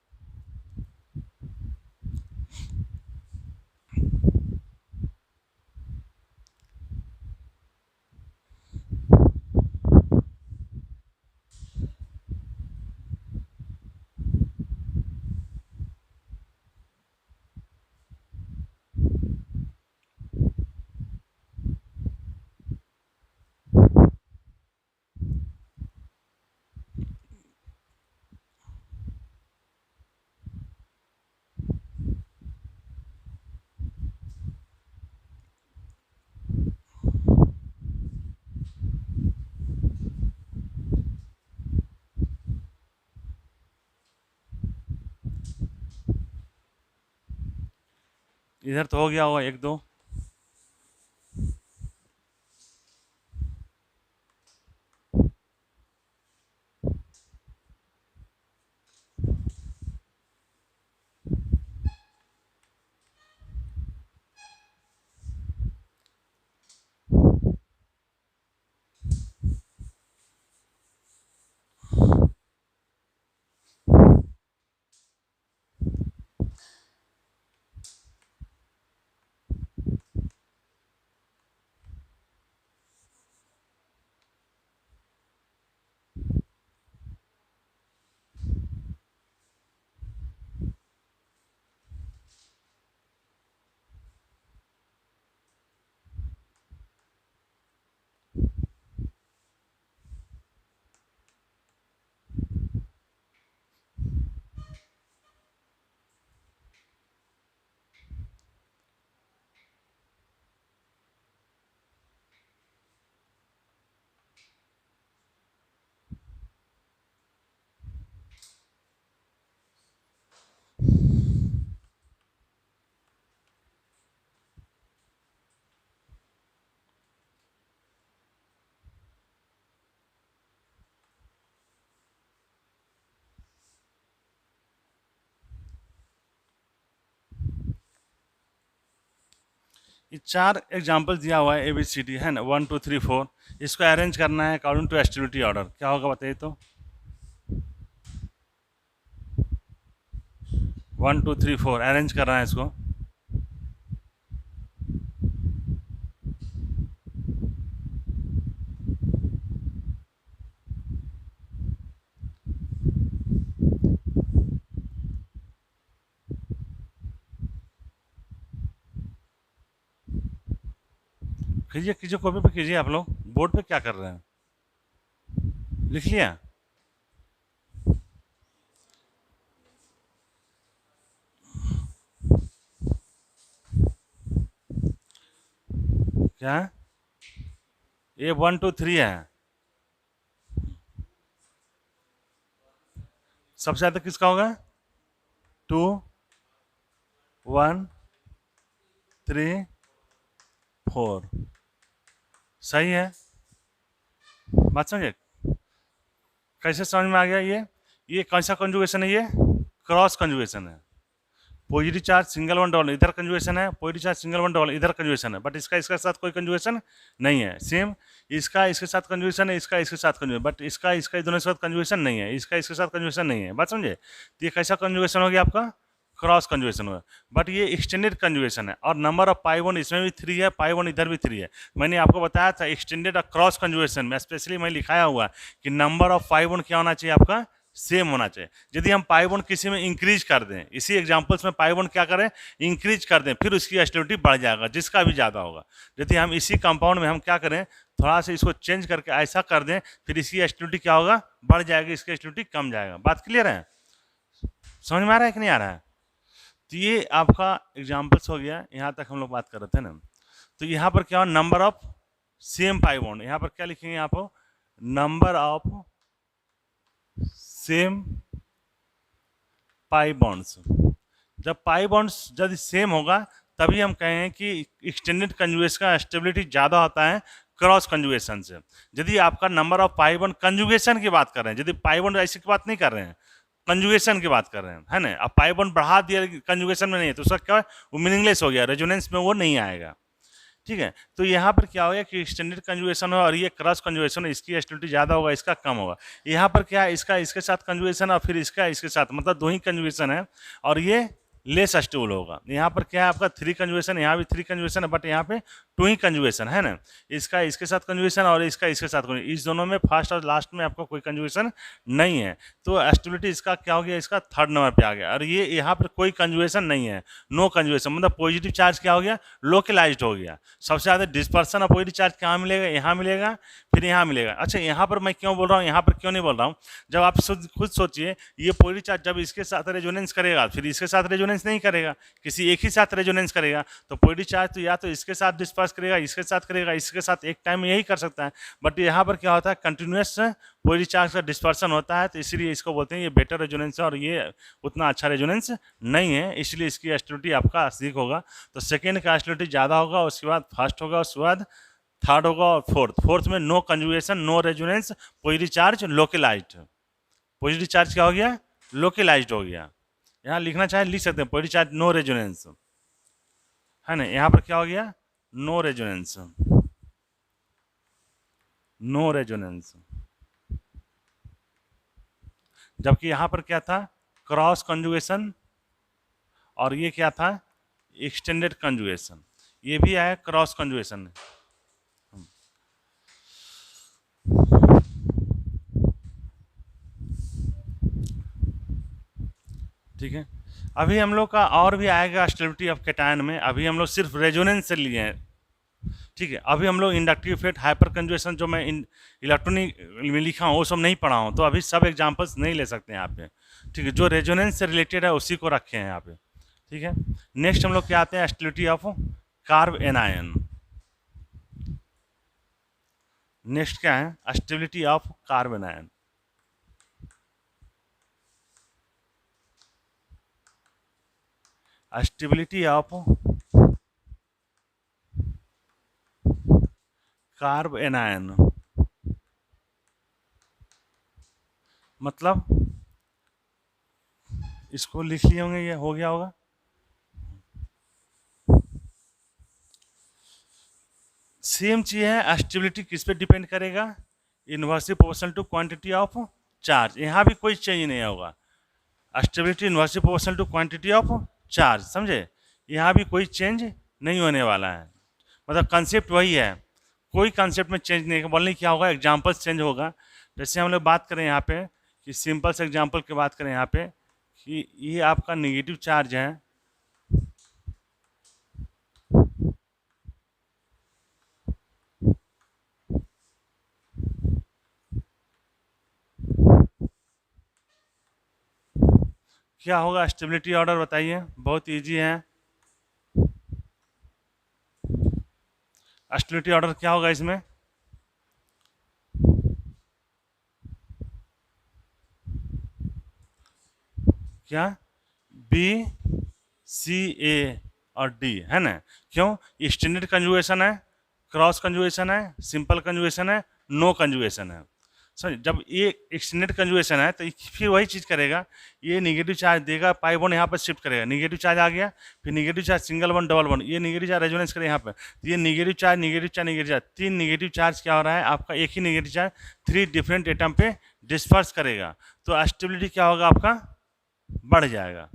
इधर तो हो गया होगा 1 2। ये 4 एग्जाम्पल दिया हुआ है ABCD है ना, 1 2 3 4। इसको अरेंज करना है अकॉर्डिंग टू एस्टिमेटिव ऑर्डर। क्या होगा बताइए तो? 1 2 3 4 अरेंज करना है इसको। कीजिए कीजिए, कॉपी पे कीजिए। आप लोग बोर्ड पे क्या कर रहे हैं? लिख लिया? क्या है? ये 1 2 3 है। सबसे ज़्यादा किसका होगा? 2 1 3 4। सही है, बात समझे? कैसे समझ में आ गया? ये कैसा कंजुगेशन है? ये क्रॉस कंजुगेशन है। Positive charge single one double इधर कंजुगेशन है, positive charge single one double इधर कंजुगेशन है, बट इसका इसके साथ कोई कंजुगेशन नहीं है। सेम इसका इसके साथ कंजुगेशन है, इसका इसके साथ कंजुगेशन, बट इसका इसका दोनों के साथ कंजुगेशन नहीं है, इसका इसके साथ कंजुगेशन नहीं है। बात समझे? तो ये कैसा कंजुगेशन हो गया आपका? क्रॉस कंजुगेशन होगा। बट ये एक्सटेंडेड कंजुगेशन है, और नंबर ऑफ पाई वन इसमें भी 3 है, पाई वन इधर भी 3 है। मैंने आपको बताया था एक्सटेंडेड और क्रॉस कंजुगेशन में स्पेशली मैं लिखाया हुआ कि नंबर ऑफ पाई वन क्या होना चाहिए आपका? सेम होना चाहिए। यदि हम पाई वन किसी में इंक्रीज कर दें, इसी एग्जांपल्स में पाई वन क्या करें? इंक्रीज कर दें, फिर उसकी एस्टिमेटिव बढ़ जाएगा जिसका भी ज़्यादा होगा। यदि हम इसी कंपाउंड में हम क्या करें, थोड़ा सा इसको चेंज करके ऐसा कर दें, फिर इसकी एस्टिमेटिव क्या होगा? बढ़ जाएगी, इसकी एस्टिमेटिव कम जाएगा। बात क्लियर है? समझ में आ रहा है कि नहीं आ रहा है? तो ये आपका एग्जाम्पल्स हो गया, यहाँ तक हम लोग बात कर रहे थे ना। तो यहाँ पर क्या हो? Number of same pi bond, यहाँ पर क्या लिखेंगे आप? Number of same pi bonds. जब पाई बॉन्ड्स जब सेम होगा तभी हम कहें कि एक्सटेंडेड कंजुगेशन का स्टेबिलिटी ज़्यादा होता है क्रॉस कंजुगेशन से। यदि आपका number of pi bond conjugation की बात कर रहे हैं, यदि पाई बॉन्ड ऐसी की बात नहीं कर रहे हैं, कंजुगेशन की बात कर रहे हैं, है ना? अब पाई बॉन्ड बढ़ा दिया कंजुगेशन में नहीं है तो उसका क्या? वो मीनिंगलेस हो गया, रेजोनेंस में वो नहीं आएगा। ठीक है, तो यहाँ पर क्या होगा कि एक्सटेंडेड कंजुगेशन हो और ये क्रॉस कंजुगेशन हो, इसकी एस्टिमेटिव ज़्यादा होगा, इसका कम होगा। यहाँ पर क्या है? इसका इसके साथ कंजुगेशन और फिर इसका इसके साथ, मतलब 2 ही कंजुगेशन है और ये लेस स्टेबल होगा। यहाँ पर क्या है? आपका 3 कंजुगेशन, यहाँ भी 3 कंजुगेशन है, बट यहाँ पे 2 ही कंजुगेशन है ना। इसका इसके साथ कंजुगेशन और इसका इसके साथ कंजुगेशन, इस दोनों में फर्स्ट और लास्ट में आपको कोई कंजुगेशन नहीं है, तो एस्टिमेटिव इसका क्या हो गया? इसका 3rd नंबर पे आ गया। और ये यहाँ पर कोई कंजुगेशन नहीं है, नो कंजुगेशन, मतलब पॉजिटिव चार्ज क्या हो गया? लोकलाइज्ड हो गया। सबसे ज़्यादा डिस्पर्सन ऑफ पॉजिटिव चार्ज कहाँ मिलेगा? यहाँ मिलेगा, फिर यहाँ मिलेगा। अच्छा, यहाँ पर मैं क्यों बोल रहा हूँ, यहाँ पर क्यों नहीं बोल रहा हूँ? जब आप खुद सोचिए, ये पॉजिटिव चार्ज जब इसके साथ रेजोनेंस करेगा, फिर इसके साथ रेजोनेंस नहीं करेगा, किसी एक ही साथ रेजोनेंस करेगा, तो पॉजिटिव चार्ज तो या तो इसके साथ डिस्पर्स डिस्पर्स करेगा, इसके साथ करेगा, इसके साथ एक टाइम में यही कर सकता है। बट यहाँ पर क्या होता है, कंटिन्यूस पोजिटिव चार्ज का डिस्पर्सन होता है, तो इसीलिए इसको बोलते हैं ये बेटर रेजोनेंस है, और ये उतना अच्छा रेजोनेंस नहीं है, इसलिए इसकी एस्टिलिटी आपका अधिक होगा। तो सेकेंड का एस्टिलिटी ज़्यादा होगा, उसके बाद फर्स्ट होगा, उसके बाद थर्ड होगा, और फोर्थ में no conjugation, no resonance, positive charge localized. Positive charge क्या हो गया, लोकलाइज्ड हो गया। यहाँ लिखना चाहे लिख सकते हैं, पॉजिटिव चार्ज नो रेजोनेंस है ना, यहाँ पर क्या हो गया, नो रेजोनेंस, नो रेजोनेंस। जबकि यहाँ पर क्या था, क्रॉस कंजुगेशन, और ये क्या था, एक्सटेंडेड कंजुगेशन, ये भी आया क्रॉस कंजुगेशन। ठीक है, अभी हम लोग का और भी आएगा स्टेबिलिटी ऑफ कैटायन में, अभी हम लोग सिर्फ रेजोनेंस से लिए हैं। ठीक है, अभी हम लोग इंडक्टिव इफेक्ट, हाइपर कंजुगेशन जो मैं इलेक्ट्रॉनिक में लिखा हूँ वो सब नहीं पढ़ा हूँ, तो अभी सब एग्जांपल्स नहीं ले सकते हैं यहाँ पे। ठीक है, जो रेजोनेंस से रिलेटेड है उसी को रखे हैं यहाँ पे। ठीक है, नेक्स्ट हम लोग क्या आते हैं, stability of carb anion. Next क्या है, stability of carb anion. Stability of carb anion मतलब, इसको लिख लिए होंगे, ये हो गया होगा। सेम चीज है, स्टेबिलिटी किस पे डिपेंड करेगा, inversely proportional to quantity of charge, यहाँ भी कोई चेंज नहीं होगा। Stability inversely proportional to quantity of charge, समझे, यहाँ भी कोई चेंज नहीं होने वाला है, मतलब कंसेप्ट वही है, कोई कंसेप्ट में चेंज नहीं है। बोलने क्या होगा, एग्जाम्पल्स चेंज होगा। जैसे हम लोग बात करें यहाँ पे कि सिंपल से एग्जाम्पल की बात करें यहाँ पे कि ये आपका निगेटिव चार्ज है, क्या होगा स्टेबिलिटी ऑर्डर बताइए, बहुत इजी है। स्टेबिलिटी ऑर्डर क्या होगा इसमें, क्या, बी सी ए और डी है ना, क्यों, स्टैंडर्ड कंजुगेशन है, क्रॉस कंजुगेशन है, सिंपल कंजुगेशन है, नो कंजुगेशन है। समझ, जब ये एक्सटेंडेड कंजुगेशन है तो फिर वही चीज़ करेगा, ये निगेटिव चार्ज देगा, पाई वन यहाँ पर शिफ्ट करेगा, निगेटिव चार्ज आ गया, फिर negative charge single one double one, ये निगेटिव चार्ज रेजोनेंस करे यहाँ पर, तो ये negative charge negative charge negative charge, तीन निगेटिव चार्ज क्या हो रहा है आपका, एक ही negative charge three different atom पे डिस्पर्स करेगा, तो स्टेबिलिटी क्या होगा आपका, बढ़ जाएगा,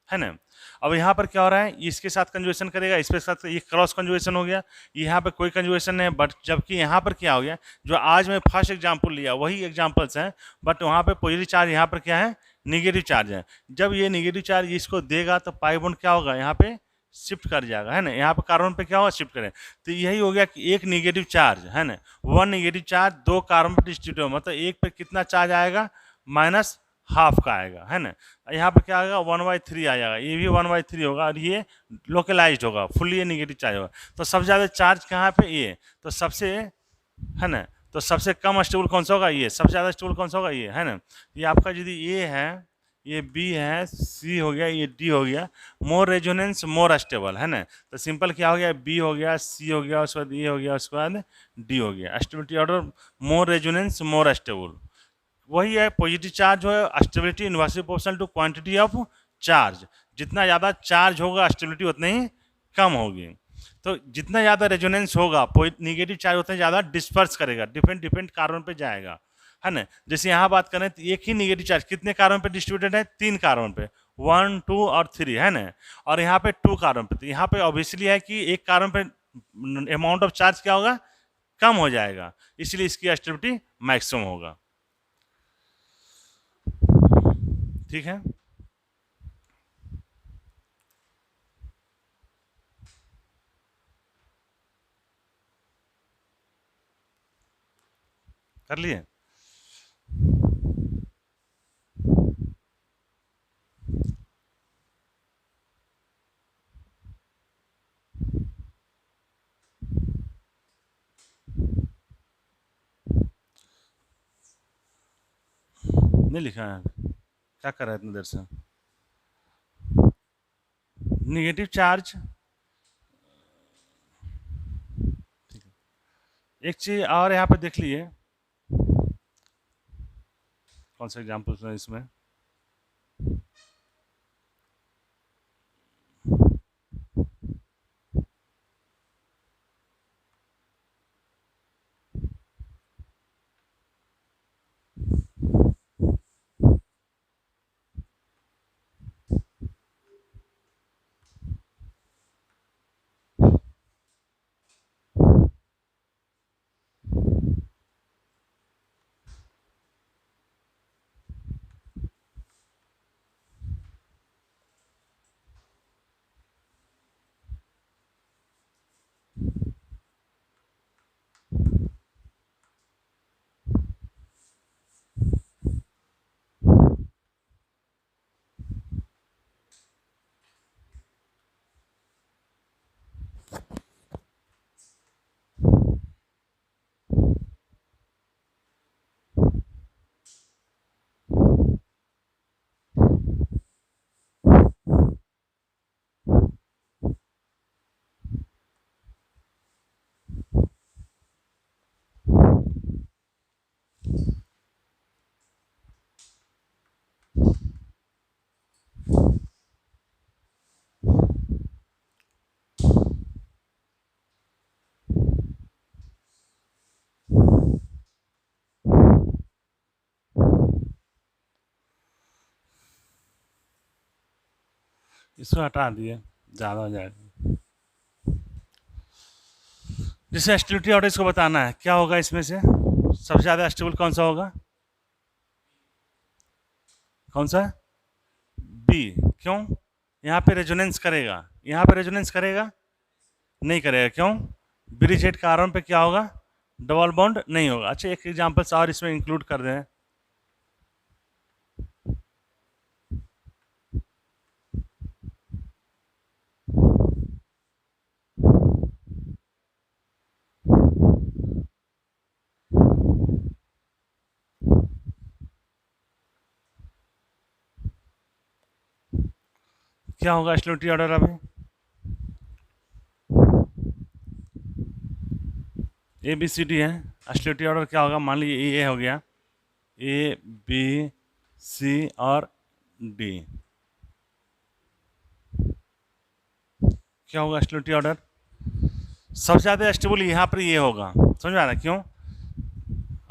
है ना। अब यहाँ पर क्या हो रहा है, इसके साथ कंजुगेशन करेगा, इसके साथ, ये क्रॉस कंजुगेशन हो गया, यहाँ पे कोई कंजुगेशन नहीं है, बट जबकि यहाँ पर क्या हो गया, जो आज मैं फर्स्ट एग्जांपल लिया वही एग्जांपल्स हैं, बट वहाँ पे पॉजिटिव चार्ज, यहाँ पर क्या है, निगेटिव चार्ज है। जब ये निगेटिव चार्ज इसको देगा तो पाई बॉन्ड क्या होगा, यहाँ पे शिफ्ट कर जाएगा, है ना, यहाँ पे कार्बन पे क्या होगा, शिफ्ट करें, तो यही हो गया कि एक निगेटिव चार्ज है ना, वन निगेटिव चार्ज दो कार्बन पे डिस्ट्रीब्यूट, मतलब एक पे कितना चार्ज आएगा, माइनस हाफ का आएगा, है ना। यहाँ पर क्या आएगा, 1/3 आ जाएगा, ये भी 1/3 होगा, और ये लोकलाइज्ड होगा, फुल्ली ये निगेटिव चार्ज होगा। तो सबसे ज़्यादा चार्ज कहाँ पे, ये, तो सबसे, है ना, तो सबसे कम स्टेबल कौन सा होगा, ये, सबसे ज़्यादा स्टेबल कौन सा होगा, ये, है ना। ये आपका यदि ये है, ये बी है, सी हो गया, ये डी हो गया, मोर रेजोनेंस मोर स्टेबल, है ना। तो सिंपल क्या हो गया, बी हो गया, सी हो गया, उसके बाद ए हो गया, उसके बाद डी हो गया, stability order more resonance more stable. वही है, पॉजिटिव चार्ज हो, stability inversely proportional to quantity of charge, जितना ज़्यादा चार्ज होगा स्टेबिलिटी उतनी ही कम होगी। तो जितना ज़्यादा रेजोनेंस होगा, निगेटिव चार्ज उतना ज़्यादा डिस्पर्स करेगा, डिफरेंट डिफरेंट कार्बन पे जाएगा, है ना। जैसे यहाँ बात करें तो एक ही निगेटिव चार्ज कितने कार्बन पे डिस्ट्रीब्यूटेड है, तीन कार्बन पे, 1 2 और 3, है ना, और यहाँ पे 2 कार्बन पे, तो यहाँ पे ऑब्वियसली है कि एक कार्बन पे अमाउंट ऑफ चार्ज क्या होगा, कम हो जाएगा, इसलिए इसकी स्टेबिलिटी मैक्सिमम होगा। ठीक है, कर लिए। नहीं लिखा है, क्या कर रहा है इतनी देर से? निगेटिव चार्ज, एक चीज और यहाँ पे देख लिए, कौन सा एग्जाम्पल है इसमें? इसको हटा दिए, ज़्यादा हो जाएगा। जैसे स्टेबिलिटी ऑर्डर इसको बताना है, क्या होगा इसमें से सबसे ज़्यादा स्टेबल कौन सा होगा? कौन सा? बी। क्यों? यहाँ पे रेजोनेंस करेगा, यहाँ पे रेजोनेंस करेगा नहीं करेगा, क्यों? ब्रिज हेड कार्बन पे क्या होगा? डबल बॉन्ड नहीं होगा। अच्छा, एक एग्जांपल्स और इसमें इंक्लूड कर दें। क्या होगा स्टेबिलिटी ऑर्डर अभी? ए बी सी डी है, स्टेबिलिटी ऑर्डर क्या होगा? मान लीजिए ए हो गया, ए बी सी और डी, क्या होगा स्टेबिलिटी ऑर्डर? सबसे ज़्यादा स्टेबल यहाँ पर ये होगा, समझ में आ रहा है क्यों?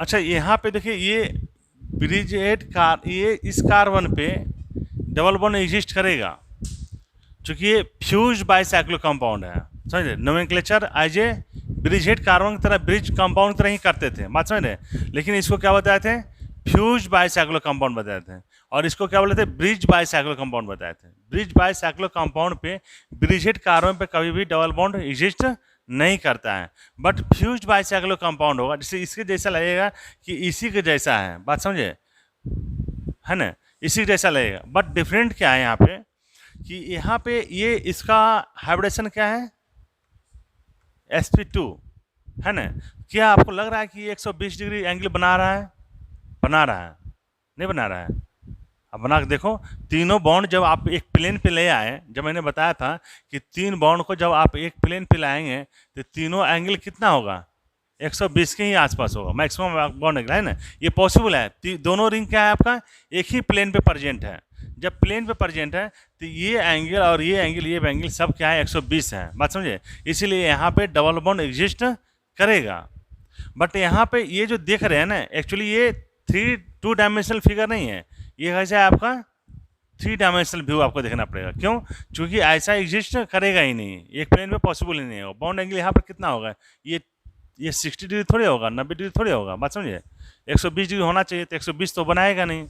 अच्छा, यहाँ पे देखिए, ये ब्रिज हेड कार, ये इस कार्बन पे डबल बॉन्ड एग्जिस्ट करेगा क्योंकि ये फ्यूज बाइसाइक्लो कंपाउंड है, समझ रहे? Nomenclature as a bridge head carbon की तरह, ब्रिज कंपाउंड की तरह ही करते थे, बात समझ रहे? लेकिन इसको क्या बताए थे? फ्यूज बाइसाइक्लो कंपाउंड बताए थे। और इसको क्या बोले थे? ब्रिज बाइसाइक्लो कंपाउंड बताए थे। ब्रिज बाइसाइक्लो कंपाउंड पे ब्रिज हेड कार्बन पे कभी भी डबल बॉन्ड एग्जिस्ट नहीं करता है, बट फ्यूज बाइसाइक्लो कंपाउंड होगा, जिससे इसके जैसा लगेगा कि इसी के जैसा है, बात समझे, है ना? इसी के जैसा लगेगा, बट डिफरेंट क्या है यहाँ पे कि यहाँ पे ये इसका हाइब्रिडेशन क्या है? sp2, है ना? क्या आपको लग रहा है कि ये 120 डिग्री एंगल बना रहा है? बना रहा है? नहीं बना रहा है। अब बना के देखो, तीनों बॉन्ड जब आप एक प्लेन पे ले आए, जब मैंने बताया था कि तीन बॉन्ड को जब आप एक प्लेन पे लाएंगे तो तीनों एंगल कितना होगा? 120 के ही आसपास होगा, मैक्सिमम बॉन्ड एंगल, है ना? ये पॉसिबल है। दोनों रिंग क्या है आपका? एक ही प्लेन पे प्रेजेंट है। जब प्लेन पे प्रेजेंट है तो ये एंगल और ये एंगल सब क्या है? 120 है, बात समझे? इसीलिए यहाँ पे डबल बॉन्ड एग्जिस्ट करेगा। बट यहाँ पे ये जो देख रहे हैं ना, एक्चुअली ये 2 डायमेंशनल फिगर नहीं है, ये कैसा है आपका? 3 डायमेंशनल व्यू आपको देखना पड़ेगा। क्यों? क्योंकि ऐसा एग्जिस्ट करेगा ही नहीं, एक प्लेन पे पॉसिबल ही नहीं होगा। बॉन्ड एंगल यहाँ पर कितना होगा? ये 60 डिग्री थोड़ी होगा, 90 डिग्री थोड़ी होगा, बात समझिए? 120 डिग्री होना चाहिए, तो 120 तो बनाएगा नहीं।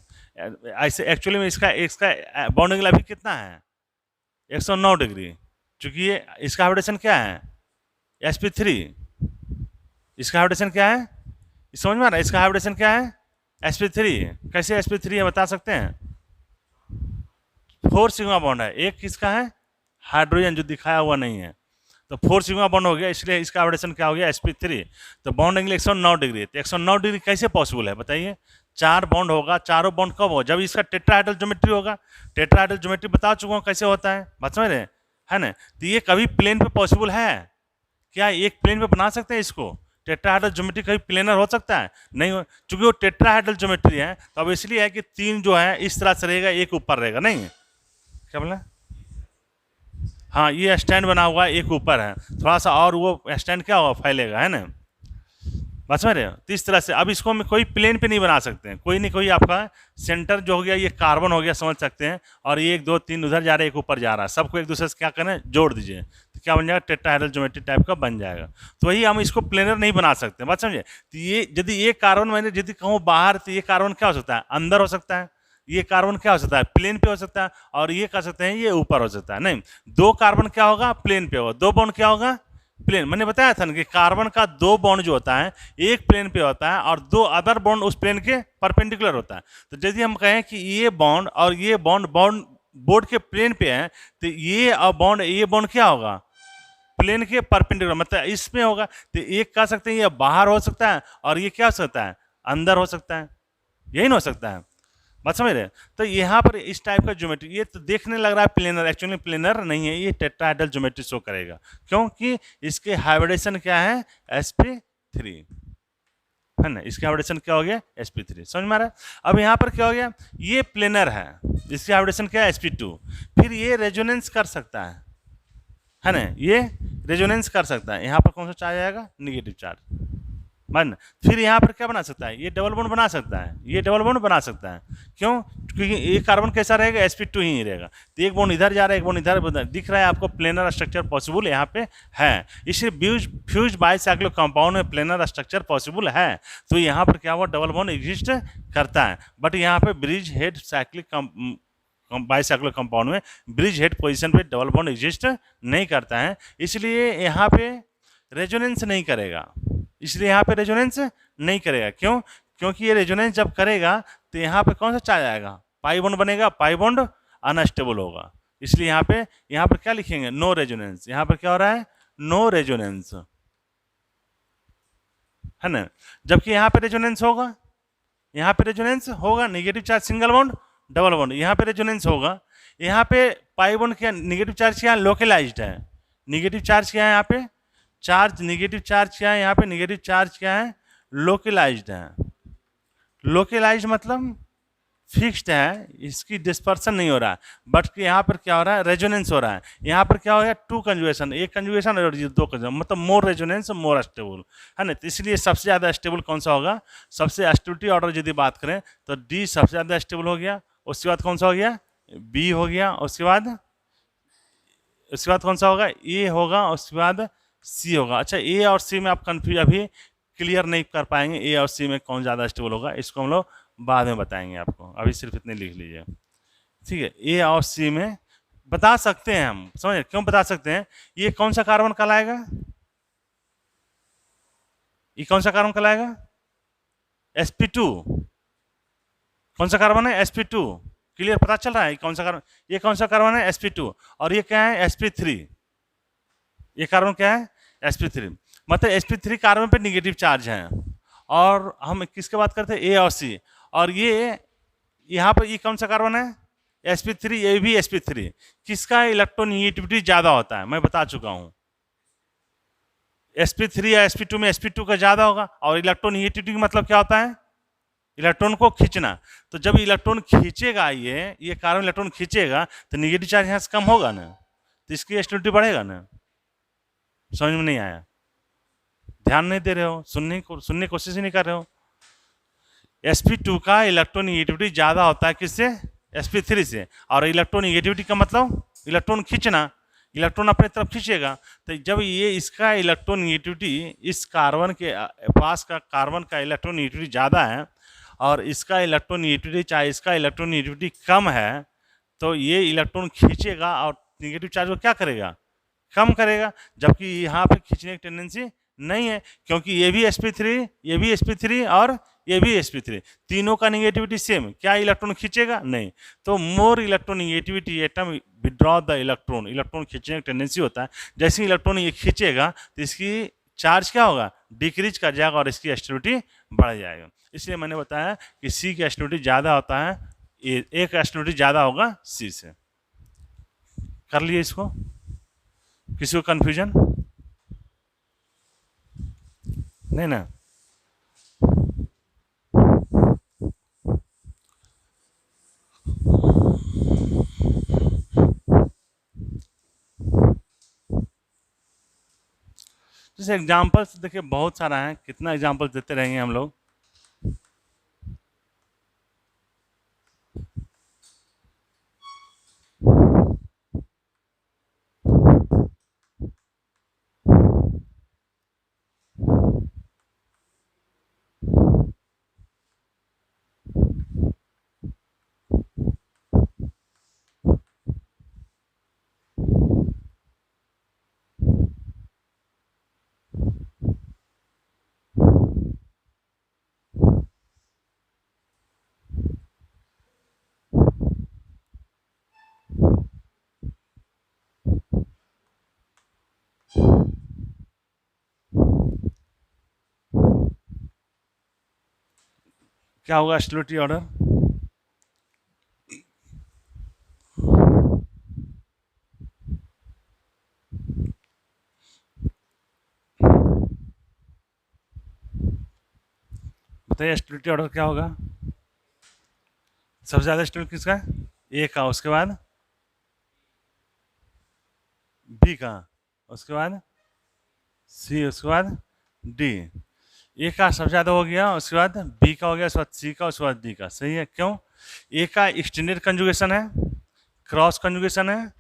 ऐसे एक्चुअली में इसका इसका बॉन्ड एंगल अभी कितना है? 109 डिग्री, क्योंकि ये इसका हाइब्रिडेशन क्या है? sp3। इसका हाइब्रिडेशन क्या है? समझ में आ रहा है? इसका हाइब्रिडेशन क्या है? sp3। कैसे sp3 है बता सकते हैं? 4 सिग्मा बॉन्ड है, एक किसका है? हाइड्रोजन, जो दिखाया हुआ नहीं है। तो 4 सिग्मा बॉन्ड हो गया, इसलिए इसका हाइब्रिडेशन क्या हो गया sp3। तो बॉन्ड एंगल 109 डिग्री, तो 109 डिग्री कैसे पॉसिबल है बताइए? 4 बॉन्ड होगा, चारों बॉन्ड कब हो? जब इसका टेट्राहेड्रल ज्योमेट्री होगा। टेट्राहेड्रल ज्योमेट्री बता चुका हूँ कैसे होता है, बात समझ रहे हैं, है ना? तो ये कभी प्लेन पे पॉसिबल है क्या? एक प्लेन पे बना सकते हैं इसको? टेट्राहेड्रल ज्योमेट्री कभी प्लेनर हो सकता है? नहीं हो, चूंकि वो टेट्राहेड्रल ज्योमेट्री है तो अब इसलिए है कि 3 जो है इस तरह से रहेगा, एक ऊपर रहेगा, नहीं है? क्या बोला? हाँ, ये स्टैंड बना हुआ है, एक ऊपर है, थोड़ा सा और वो स्टैंड क्या होगा, फैलेगा, है ना? बात समझ रहे हो? तो इस तरह से अब इसको हम कोई प्लेन पे नहीं बना सकते हैं, कोई नहीं कोई आपका सेंटर जो हो गया ये कार्बन हो गया, समझ सकते हैं, और ये 1 2 3 उधर जा रहा है, एक ऊपर जा रहा है, सबको एक दूसरे से क्या करें, जोड़ दीजिए, तो क्या बन जाएगा, टेट्राहेड्रल ज्योमेट्री टाइप का बन जाएगा। तो वही हम इसको प्लेनर नहीं बना सकते, बात समझिए? तो ये यदि ये कार्बन मैंने यदि कहूँ बाहर, तो ये कार्बन क्या हो सकता है, अंदर हो सकता है, ये कार्बन क्या हो सकता है, प्लेन पे हो सकता है, और ये कह सकते हैं ये ऊपर हो सकता है। नहीं, 2 कार्बन क्या होगा, प्लेन पे होगा, 2 बॉन्ड क्या होगा, प्लेन। मैंने बताया था ना कि कार्बन का 2 बॉन्ड जो होता है एक प्लेन पे होता है और 2 अदर बॉन्ड उस प्लेन के परपेंडिकुलर होता है। तो यदि हम कहें कि ये बॉन्ड और ये बॉन्ड बोर्ड के प्लेन पे है, तो ये और ये बॉन्ड क्या होगा, प्लेन के परपेंडिकुलर, मतलब इसमें होगा। तो एक कह सकते हैं ये बाहर हो सकता है और ये क्या हो सकता है, अंदर हो सकता है, यही ना हो सकता है, बात समझ रहे? तो यहाँ पर इस टाइप का ज्योमेट्री, ये तो देखने लग रहा है प्लेनर, एक्चुअली प्लेनर नहीं है, ये टेट्राहेड्रल ज्योमेट्री शो करेगा, क्योंकि इसके हाइब्रिडेशन क्या है, sp3, है ना? इसके हाइब्रिडेशन क्या हो गया, sp3, समझ में आ रहा है? अब यहाँ पर क्या हो गया, ये प्लेनर है, इसकी हाइब्रिडेशन क्या है, sp2। फिर ये रेजोनेंस कर सकता है ना? ये रेजोनेंस कर सकता है, यहाँ पर कौन सा चार्ज आएगा, निगेटिव चार्ज, मन। फिर यहाँ पर क्या बना सकता है, ये डबल बॉन्ड बना सकता है, ये डबल बॉन्ड बना सकता है, क्यों? क्योंकि ये कार्बन कैसा रहेगा, sp2 ही रहेगा, तो एक बॉन्ड इधर जा रहा है, एक बॉन्ड इधर दिख रहा है आपको, प्लेनर स्ट्रक्चर पॉसिबल यहाँ पे है, इसलिए फ्यूज बाइसाइक्लिक कंपाउंड में प्लेनर स्ट्रक्चर पॉसिबल है। तो यहाँ पर क्या हुआ, डबल बॉन्ड एग्जिस्ट करता है, बट यहाँ पे bridge head cyclic bicyclic compound में ब्रिज हेड पोजीशन पे डबल बॉन्ड एग्जिस्ट नहीं करता है, इसलिए यहाँ पे रेजोनेंस नहीं करेगा, इसलिए यहाँ पे रेजोनेंस नहीं करेगा, क्यों? क्योंकि ये रेजोनेंस जब करेगा तो यहाँ पे कौन सा चार्ज आएगा, पाई बॉन्ड बनेगा, पाई बॉन्ड अनस्टेबल होगा, इसलिए यहाँ पर क्या लिखेंगे, नो रेजोनेंस। यहाँ पर क्या हो रहा है, नो रेजोनेंस, है ना? जबकि यहाँ पे रेजोनेंस होगा, यहाँ पे रेजोनेंस होगा, negative charge single bond double bond, यहाँ पे रेजोनेंस होगा। यहाँ पे पाई बॉन्ड क्या, निगेटिव चार्ज क्या है, लोकलाइज्ड है, निगेटिव चार्ज क्या है यहाँ पे, चार्ज निगेटिव चार्ज क्या है यहाँ पे, निगेटिव चार्ज क्या है, लोकलाइज्ड है। लोकलाइज्ड मतलब फिक्स्ड है, इसकी डिस्पर्सन नहीं हो रहा है, बट यहाँ पर क्या हो रहा है, रेजोनेंस हो रहा है। यहाँ पर क्या हो गया, 2 कंजुगेशन, एक कंजुगेशन और 2 कंजुगेशन, मतलब मोर रेजोनेंस मोर स्टेबल, है ना? तो इसलिए सबसे ज़्यादा स्टेबल कौन सा होगा, सबसे स्टेबिलिटी ऑर्डर यदि बात करें तो डी सबसे ज़्यादा स्टेबल हो गया, उसके बाद कौन सा हो गया, बी हो गया, उसके बाद कौन सा होगा, ए होगा, उसके बाद सी होगा। अच्छा, ए और सी में आप कन्फ्यूज अभी क्लियर नहीं कर पाएंगे, ए और सी में कौन ज़्यादा स्टेबल होगा, इसको हम लोग बाद में बताएंगे आपको, अभी सिर्फ इतने लिख लीजिए, ठीक है? ए और सी में बता सकते हैं हम, समझ क्यों बता सकते हैं, ये कौन सा कार्बन कहलाएगा, ये कौन सा कार्बन कहलाएगा, sp2, कौन सा कार्बन है, sp2, क्लियर पता चल रहा है कौन सा कार्बन, ये कौन सा कार्बन है, sp2, और ये क्या है, sp3, ये कार्बन क्या है, sp3, मतलब sp3 कार्बन पे निगेटिव चार्ज है, और हम किसके बात करते हैं, ए और सी, और ये यहाँ पर ये कौन सा कार्बन है, sp3, ये भी sp3, किसका इलेक्ट्रोनिगेटिविटी ज़्यादा होता है, मैं बता चुका हूँ, sp3 या sp2 में sp2 का ज़्यादा होगा, और इलेक्ट्रोनिगेटिविटी का मतलब क्या होता है, इलेक्ट्रॉन को खींचना। तो जब इलेक्ट्रॉन खींचेगा, ये कार्बन इलेक्ट्रॉन खींचेगा तो निगेटिव चार्ज यहाँ से कम होगा ना, तो इसकी स्टेबिलिटी बढ़ेगा ना। समझ में नहीं आया, ध्यान नहीं दे रहे हो, सुनने की कोशिश ही नहीं कर रहे हो। sp2 का इलेक्ट्रोनिगेटिविटी ज़्यादा होता है किससे, sp3 से, और इलेक्ट्रोनिगेटिविटी का मतलब इलेक्ट्रॉन खींचना, इलेक्ट्रॉन अपने तरफ खींचेगा। तो जब ये इसका इलेक्ट्रोनिगेटिविटी, इस कार्बन के पास का कार्बन का इलेक्ट्रोनिगेटिविटी ज़्यादा है और इसका इलेक्ट्रोनिगेटिविटी चाहे इसका इलेक्ट्रोनिगेटिविटी कम है, तो ये इलेक्ट्रॉन खींचेगा और निगेटिव चार्ज को क्या करेगा, कम करेगा, जबकि यहाँ पे खींचने की टेंडेंसी नहीं है, क्योंकि ये भी sp3, ये भी sp3 और ये भी sp3, तीनों का निगेटिविटी सेम, क्या इलेक्ट्रॉन खींचेगा? नहीं। तो more electronegativity atom withdraw the electron, electron खींचने का टेंडेंसी होता है। जैसे इलेक्ट्रॉन ये खींचेगा तो इसकी चार्ज क्या होगा? डिक्रीज कर जाएगा और इसकी एस्टिविटी बढ़ जाएगा। इसलिए मैंने बताया कि सी की एस्टिविटी ज़्यादा होता है, एक एस्टिविटी ज़्यादा होगा सी से। कर लिए इसको? किसी को कन्फ्यूजन नहीं ना? जैसे एग्जाम्पल्स देखिए बहुत सारा है, कितना एग्जाम्पल्स देते रहेंगे हम लोग। क्या होगा स्टेबिलिटी ऑर्डर? बताइए स्टेबिलिटी ऑर्डर क्या होगा? सबसे ज़्यादा स्टेबिलिटी किसका है? ए का, उसके बाद बी का, उसके बाद सी, उसके बाद डी। ए का सबसे ज़्यादा हो गया, उसके बाद बी का हो गया, उसके बाद सी का, उसके बाद डी का। सही है, क्यों? ए का एक्सटेंडेड कंजुगेशन है, क्रॉस कंजुगेशन है,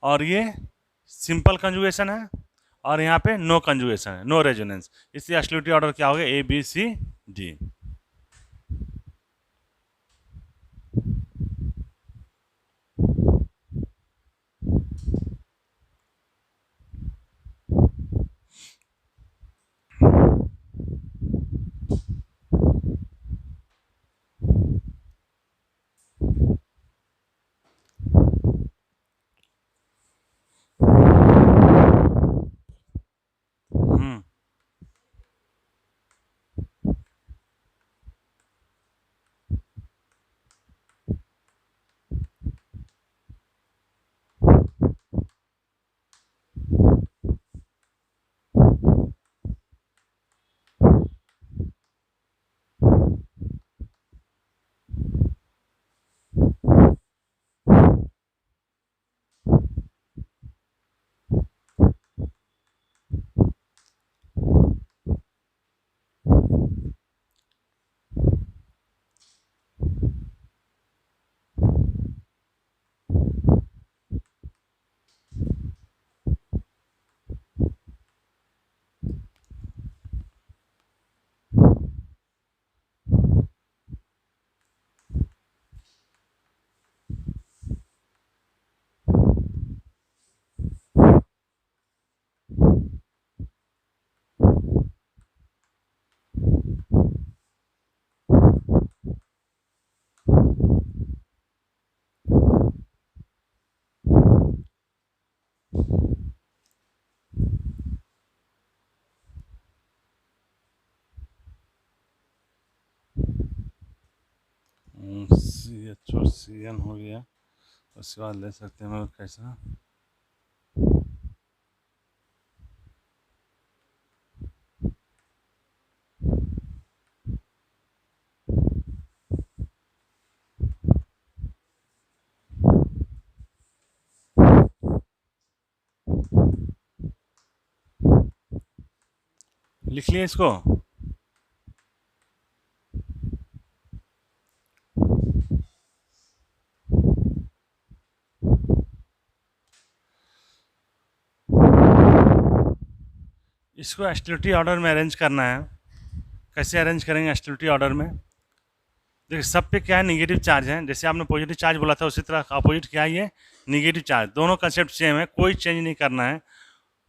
और ये सिंपल कंजुगेशन है, और यहाँ पे नो कंजुगेशन है, नो रेजोनेंस। इसलिए स्टेबिलिटी ऑर्डर क्या हो गया? A B C D. Hmm C H और सी एन हो गया। उसके बाद ले सकते हैं हम लोग कैसा? लिख लिए इसको? इसको एस्टिलिटी ऑर्डर में अरेंज करना है। कैसे अरेंज करेंगे एस्टिलिटी ऑर्डर में? देखिए सब पे क्या है? निगेटिव चार्ज है। जैसे आपने पॉजिटिव चार्ज बोला था, उसी तरह अपोजिट क्या है? ये निगेटिव चार्ज। दोनों कंसेप्ट सेम है, कोई चेंज नहीं करना है।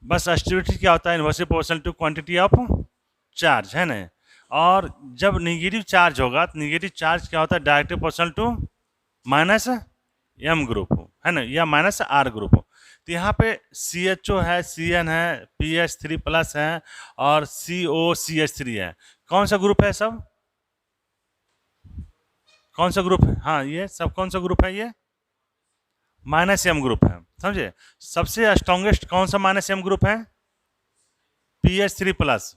बस एस्टिलिटी क्या होता है? Inversely proportional to quantity of charge, है ना? और जब निगेटिव चार्ज होगा तो निगेटिव चार्ज क्या होता है, directly proportional to minus M group हो, है ना, या माइनस आर ग्रुप हो। तो यहाँ पे CHO है, CN है, PH3+ है और COCH3 है। कौन सा ग्रुप है सब, कौन सा ग्रुप है, हाँ ये सब कौन सा ग्रुप है, ये माइनस एम ग्रुप है, समझे। सबसे स्ट्रॉन्गेस्ट कौन सा माइनस एम ग्रुप है, PH3+,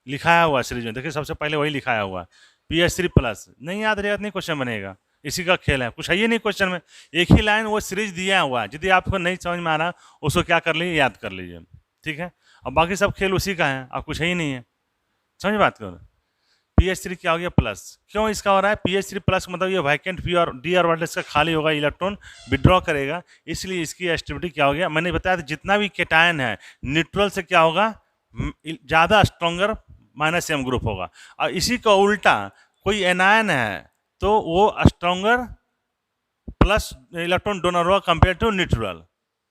लिखाया हुआ सीरीज में, देखिए सबसे पहले वही लिखाया हुआ, PH3+। नहीं याद रहेगा तो नहीं क्वेश्चन बनेगा, इसी का खेल है, कुछ है ये नहीं क्वेश्चन में, एक ही लाइन वो सीरीज दिया हुआ है, यदि आपको नहीं समझ में आ रहा उसको क्या कर लीजिए, याद कर लीजिए, ठीक है। और बाकी सब खेल उसी का है, अब कुछ है ही नहीं है, समझ बात करो। PH3 क्या हो गया प्लस, क्यों इसका हो रहा है PH3+ मतलब ये वैकेंट पी और डी ऑर्बिटल इसका खाली होगा, इलेक्ट्रॉन विड्रॉ करेगा, इसलिए इसकी एस्टिविटी क्या हो गया, मैंने बताया था जितना भी केटायन है न्यूट्रल से क्या होगा, ज़्यादा स्ट्रॉन्गर माइनस एम ग्रुप होगा। और इसी का उल्टा कोई एनायन है तो वो स्ट्रॉन्गर प्लस इलेक्ट्रॉन डोनर होगा कंपेयर टू न्यूट्रल,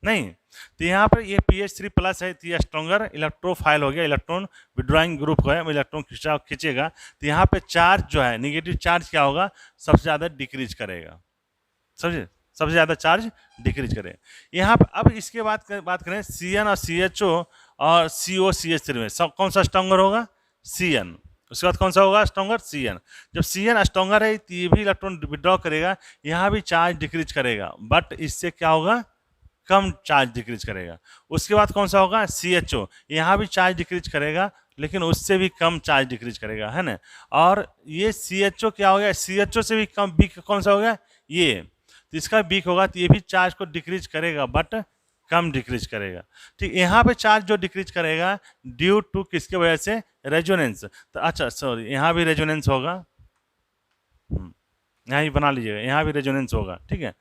नहीं। तो यहाँ पर ये PH3+ है तो ये स्ट्रॉन्गर इलेक्ट्रोफाइल हो गया, इलेक्ट्रॉन विड्रॉइंग ग्रुप है, इलेक्ट्रॉन खींचेगा, तो यहाँ पे चार्ज जो है निगेटिव चार्ज क्या होगा, सबसे ज़्यादा डिक्रीज करेगा, समझे, सबसे ज़्यादा चार्ज डिक्रीज करेगा। यहाँ पर अब इसके बाद बात करें CN और CHO और COCH3 में सब कौन सा स्ट्रॉन्गर होगा, CN। उसके बाद कौन सा होगा स्ट्रॉन्गर, CN। जब CN स्ट्रॉन्गर है तो ये भी इलेक्ट्रॉन विड्रॉ करेगा, यहाँ भी चार्ज डिक्रीज करेगा, बट इससे क्या होगा, कम चार्ज डिक्रीज करेगा। उसके बाद कौन सा होगा, CHO, यहाँ भी चार्ज डिक्रीज करेगा लेकिन उससे भी कम चार्ज डिक्रीज करेगा, है ना। और ये CHO क्या हो गया, CHO से भी कम वीक कौन सा हो गया, ये, तो इसका वीक होगा तो ये भी चार्ज को डिक्रीज करेगा बट कम डिक्रीज करेगा, ठीक। यहाँ पे चार्ज जो डिक्रीज करेगा ड्यू टू किसके वजह से, रेजोनेंस। तो अच्छा सॉरी, यहाँ भी रेजोनेंस होगा, यहाँ ही बना लीजिएगा, यहाँ भी रेजोनेंस होगा, ठीक है।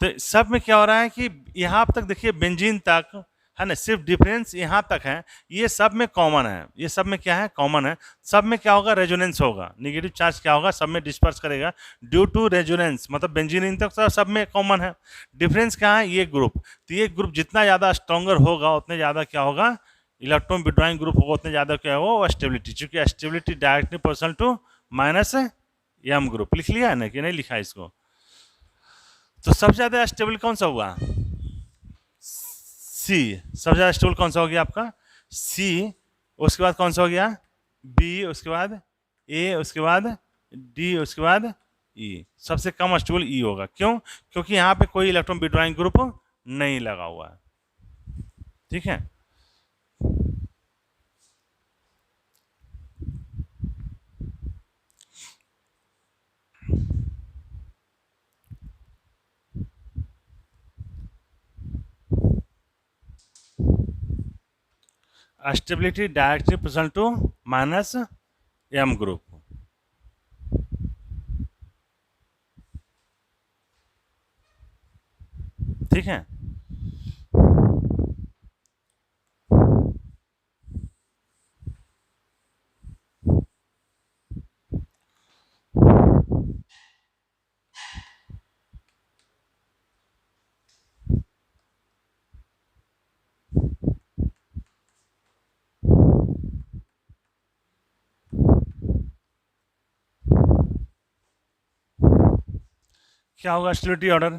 तो सब में क्या हो रहा है कि यहाँ तक देखिए बेंजीन तक, है ना, सिर्फ डिफरेंस यहाँ तक है, ये सब में कॉमन है, ये सब में क्या है, कॉमन है। सब में क्या होगा, रेजोनेंस होगा, निगेटिव चार्ज क्या होगा, सब में डिस्पर्स करेगा ड्यू टू रेजोनेंस, मतलब बेंजीन तक सब में कॉमन है। डिफरेंस क्या है, ये ग्रुप, तो ये ग्रुप जितना ज़्यादा स्ट्रॉन्गर होगा उतने ज़्यादा क्या होगा, इलेक्ट्रॉन विड्रॉइंग ग्रुप होगा, उतने ज़्यादा क्या होगा, स्टेबिलिटी, चूंकि stability directly proportional to minus M group. लिख लिया है ना कि नहीं लिखा इसको। तो सबसे ज़्यादा स्टेबल कौन सा हुआ, C। सबसे ज़्यादा स्टेबल कौन सा हो गया आपका, C। उसके बाद कौन सा हो गया, B। उसके बाद A। उसके बाद D। उसके बाद E। सबसे कम स्टेबल E होगा, क्यों, क्योंकि यहाँ पे कोई इलेक्ट्रॉन विड्रॉइंग ग्रुप नहीं लगा हुआ है, ठीक है। Stability directly proportional to minus M group, ठीक है। क्या होगा स्टेबिलिटी ऑर्डर,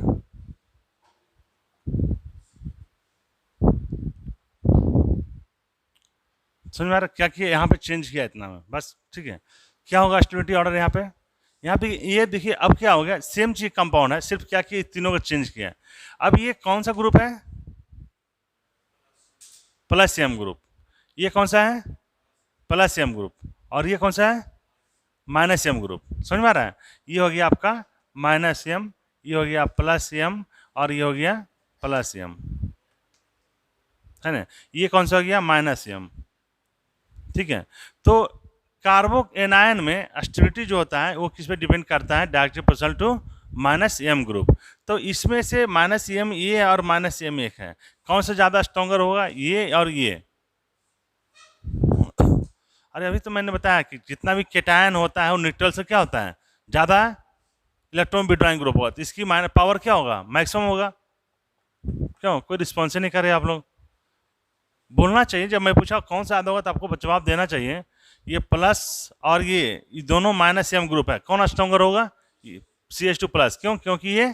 समझ में आ रहा, क्या किया यहाँ पे चेंज किया इतना में बस, ठीक है। क्या होगा स्टेबिलिटी ऑर्डर यहाँ पे, यहाँ पे ये देखिए अब क्या हो गया, सेम चीज कंपाउंड है, सिर्फ क्या किया तीनों को चेंज किया। अब ये कौन सा ग्रुप है, प्लस एम ग्रुप, ये कौन सा है, प्लस एम ग्रुप, और ये कौन सा है, माइनस एम ग्रुप, समझ में आ रहा है। ये हो गया आपका माइनस एम, ये हो गया प्लस एम, और ये हो गया प्लस एम, है ना। ये कौन सा हो गया, माइनस एम, ठीक है। तो कार्बो एनायन में स्टेबिलिटी जो होता है वो किस पे डिपेंड करता है, directly proportional to minus M group. तो इसमें से माइनस एम ये और माइनस एम एक है, कौन सा ज़्यादा स्ट्रॉन्गर होगा, ये और ये। अरे अभी तो मैंने बताया कि जितना भी केटायन होता है वो न्यूट्रल से क्या होता है, ज़्यादा इलेक्ट्रॉन विड्रॉइंग ग्रुप होगा, तो इसकी पावर क्या होगा, मैक्सिमम होगा। क्यों कोई रिस्पॉन्स ही नहीं कर रहे आप लोग, बोलना चाहिए, जब मैं पूछा कौन सा ज़्यादा होगा तो आपको जवाब देना चाहिए ये प्लस और ये दोनों माइनस एम ग्रुप है, कौन स्ट्रॉन्गर होगा? CH2 plus. क्यों? क्योंकि ये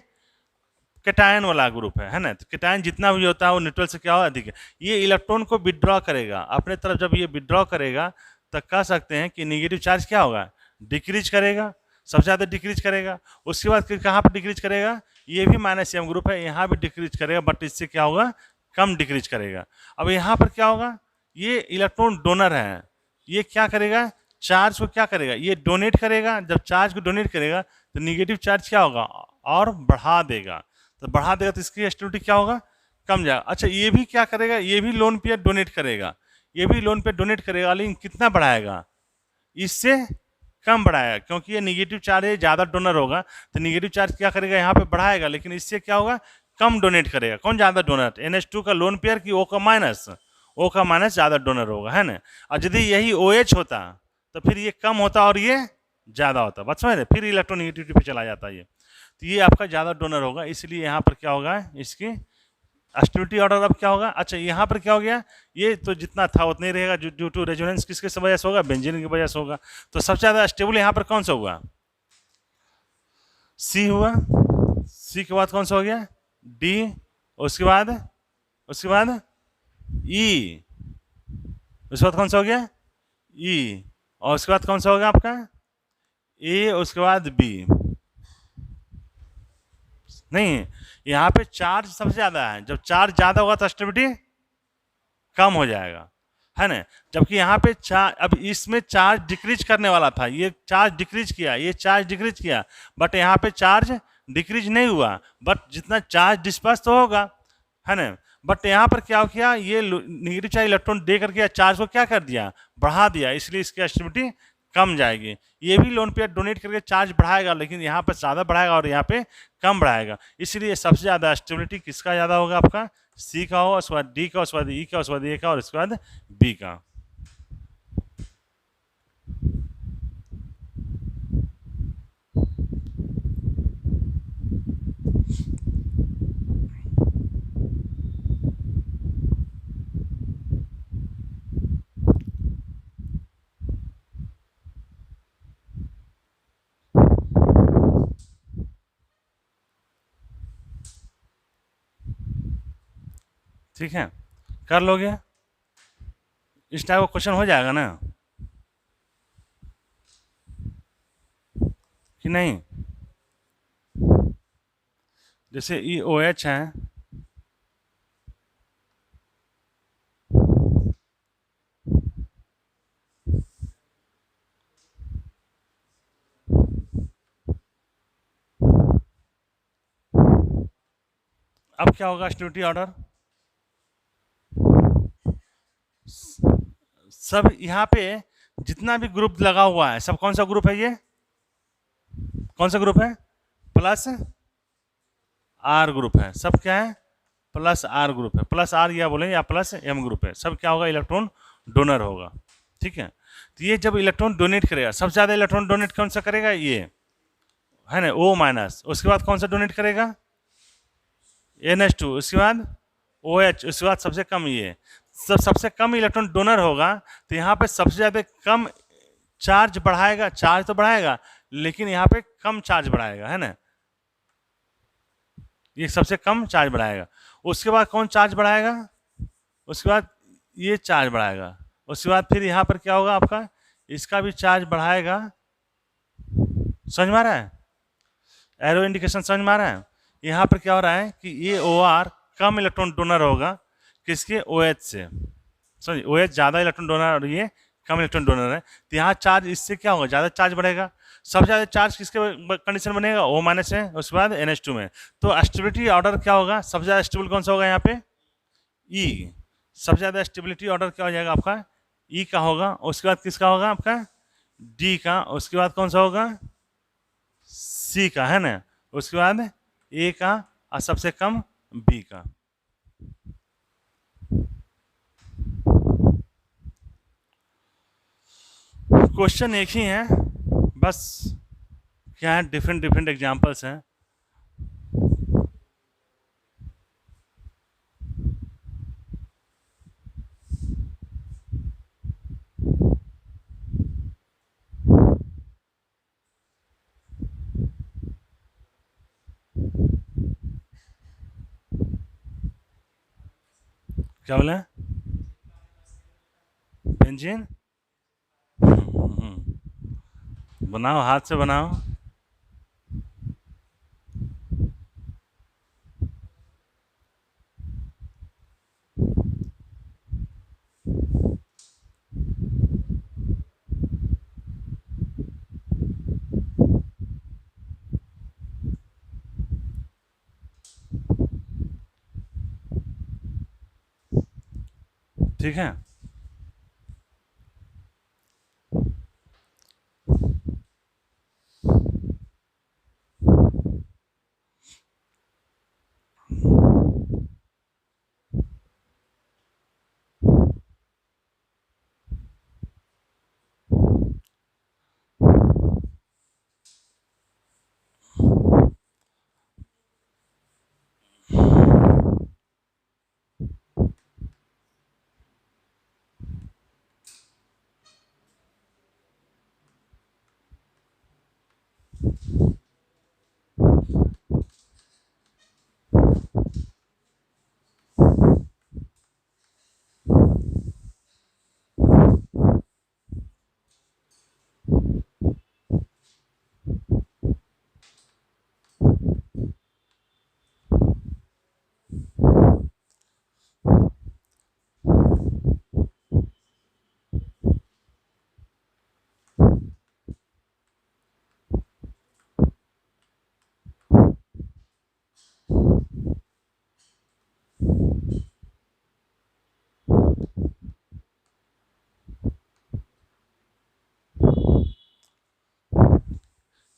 कैटायन वाला ग्रुप है ना। तो कैटायन जितना भी होता है वो न्यूट्रल से क्या होगा? अधिक है। ये इलेक्ट्रॉन को विड्रॉ करेगा अपने तरफ। जब ये विड्रॉ करेगा तो कह सकते हैं कि नेगेटिव चार्ज क्या होगा? डिक्रीज करेगा, सबसे ज़्यादा डिक्रीज करेगा। उसके बाद फिर कहाँ पर डिक्रीज करेगा? ये भी माइनस एम ग्रुप है, यहाँ भी डिक्रीज करेगा, बट इससे क्या होगा? कम डिक्रीज करेगा। अब यहाँ पर क्या होगा? ये इलेक्ट्रॉन डोनर है, ये क्या करेगा? चार्ज को क्या करेगा? ये डोनेट करेगा। जब चार्ज को डोनेट करेगा तो निगेटिव चार्ज क्या होगा? और बढ़ा देगा। तो बढ़ा देगा तो इसकी स्टेबिलिटी क्या होगा? कम जाएगा। अच्छा, ये भी क्या करेगा? ये भी लोन पे डोनेट करेगा, ये भी लोन पे डोनेट करेगा, लेकिन कितना बढ़ाएगा? इससे कम बढ़ाएगा, क्योंकि ये निगेटिव चार्ज है, ज़्यादा डोनर होगा तो निगेटिव चार्ज क्या करेगा? यहाँ पे बढ़ाएगा, लेकिन इससे क्या होगा? कम डोनेट करेगा। कौन ज़्यादा डोनर? NH2 का लोन पेयर की O का माइनस? O का माइनस ज़्यादा डोनर होगा, है ना। और यदि यही OH होता तो फिर ये कम होता और ये ज़्यादा होता। बात समझ रहे? फिर इलेक्ट्रोनिगेटिविटी पे चला जाता ये। तो ये आपका ज़्यादा डोनर होगा, इसलिए यहाँ पर क्या होगा? इसकी स्टेबिलिटी ऑर्डर अब क्या होगा? अच्छा, यहाँ पर क्या हो गया? ये तो जितना था उतना ही रहेगा, ड्यू टू रेजोनेंस किसके वजह से होगा? बेंजीन की वजह से होगा। तो सबसे ज़्यादा स्टेबल यहाँ पर कौन सा हुआ? C हुआ। C के बाद कौन सा हो गया? D। उसके बाद E। उसके बाद कौन सा हो गया? E। और उसके बाद कौन सा होगा आपका? A। उसके बाद B। नहीं, यहाँ पे चार्ज सबसे ज़्यादा है। जब चार्ज ज़्यादा होगा तो स्टेबिलिटी कम हो जाएगा, है ना। जबकि यहाँ पे चार्ज, अब इसमें चार्ज डिक्रीज करने वाला था, ये चार्ज डिक्रीज किया, ये चार्ज डिक्रीज किया, बट यहाँ पे चार्ज डिक्रीज नहीं हुआ, बट जितना चार्ज डिस्पर्स तो होगा, है ना। बट यहाँ पर क्या किया? ये नेगेटिव चार्ज इलेक्ट्रॉन दे करके चार्ज को क्या कर दिया? बढ़ा दिया, इसलिए इसकी स्टेबिलिटी कम जाएगी। ये भी लोन पे डोनेट करके चार्ज बढ़ाएगा, लेकिन यहाँ पर ज़्यादा बढ़ाएगा और यहाँ पे कम बढ़ाएगा। इसलिए सबसे ज़्यादा स्टेबिलिटी किसका ज़्यादा होगा? आपका C का होगा, उसके बाद D का, उसके बाद E का, उसके बाद A का और उसके बाद B का। ठीक है, कर लोगे? इस टाइप का क्वेश्चन हो जाएगा ना कि नहीं? जैसे EOH है, अब क्या होगा स्टेबिलिटी ऑर्डर? सब यहाँ पे जितना भी ग्रुप लगा हुआ है, सब कौन सा ग्रुप है? ये कौन सा ग्रुप है? प्लस आर ग्रुप है। सब क्या है? प्लस आर ग्रुप है। प्लस आर या बोले या प्लस एम ग्रुप है। सब क्या होगा? इलेक्ट्रॉन डोनर होगा। ठीक है, तो ये जब इलेक्ट्रॉन डोनेट करेगा, सबसे ज़्यादा इलेक्ट्रॉन डोनेट कौन सा करेगा? ये है ना, O माइनस। उसके बाद कौन सा डोनेट करेगा? NH2। उसके बाद OH। उसके बाद सबसे कम ये सबसे कम इलेक्ट्रॉन डोनर होगा, तो यहाँ पे सबसे ज़्यादा कम चार्ज बढ़ाएगा। चार्ज तो बढ़ाएगा, लेकिन यहाँ पे कम चार्ज बढ़ाएगा, है ना। ये सबसे कम चार्ज बढ़ाएगा। उसके बाद कौन चार्ज बढ़ाएगा? उसके बाद ये चार्ज बढ़ाएगा। उसके बाद फिर यहाँ पर क्या होगा आपका? इसका भी चार्ज बढ़ाएगा। समझ में आ रहा है? एरो इंडिकेशन समझ में आ रहा है? यहाँ पर क्या हो रहा है कि ये OR कम इलेक्ट्रॉन डोनर होगा किसके? OH से। समझ, OH ज़्यादा इलेक्ट्रॉन डोनर और ये कम इलेक्ट्रॉन डोनर है, तो यहाँ चार्ज इससे क्या होगा? ज़्यादा चार्ज बढ़ेगा। सबसे ज़्यादा चार्ज किसके कंडीशन बनेगा? O माइनस है, उसके बाद NH2 में। तो स्टेबिलिटी ऑर्डर क्या होगा? सबसे ज़्यादा स्टेबल कौन सा होगा यहाँ पे? E। सबसे ज़्यादा स्टेबिलिटी ऑर्डर क्या हो जाएगा आपका? E का होगा। उसके बाद किसका होगा आपका? D का। उसके बाद कौन सा होगा? C का, है ना। उसके बाद A का और सबसे कम B का। क्वेश्चन एक ही है, बस क्या है, डिफरेंट डिफरेंट एग्जांपल्स हैं। क्या बोले? बेंजीन? बनाओ, हाथ से बनाओ। ठीक है।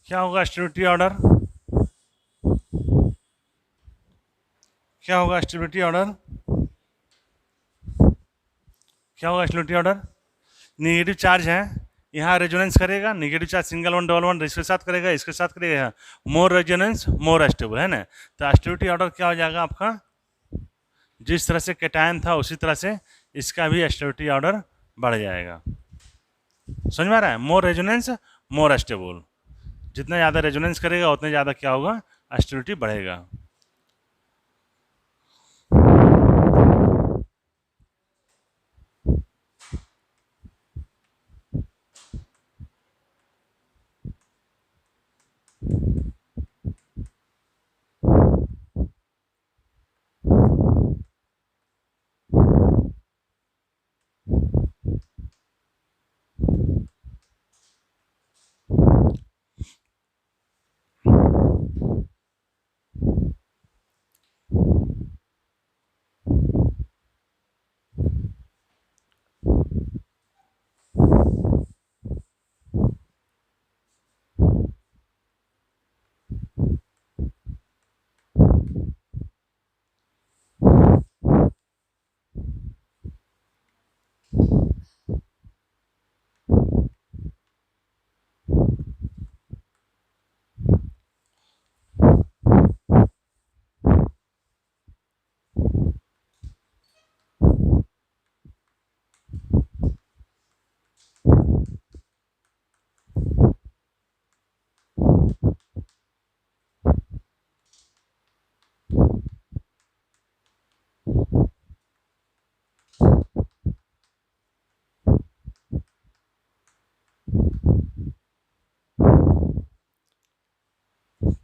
क्या होगा स्टेबिलिटी ऑर्डर? क्या होगा स्टेबिलिटी ऑर्डर? क्या होगा स्टेबिलिटी ऑर्डर? निगेटिव चार्ज है, यहाँ रेजोनेंस करेगा, negative charge single one double one इसके साथ करेगा, इसके साथ करेगा, मोर रेजोनेंस मोर स्टेबल, है ना? तो स्टेबिलिटी ऑर्डर क्या हो जाएगा आपका? जिस तरह से कैटायन था उसी तरह से इसका भी स्टेबिलिटी ऑर्डर बढ़ जाएगा। समझ में आ रहा है? मोर रेजोनेंस मोर स्टेबल, जितना ज़्यादा रेजोनेंस करेगा उतने ज़्यादा क्या होगा? स्टेबिलिटी बढ़ेगा।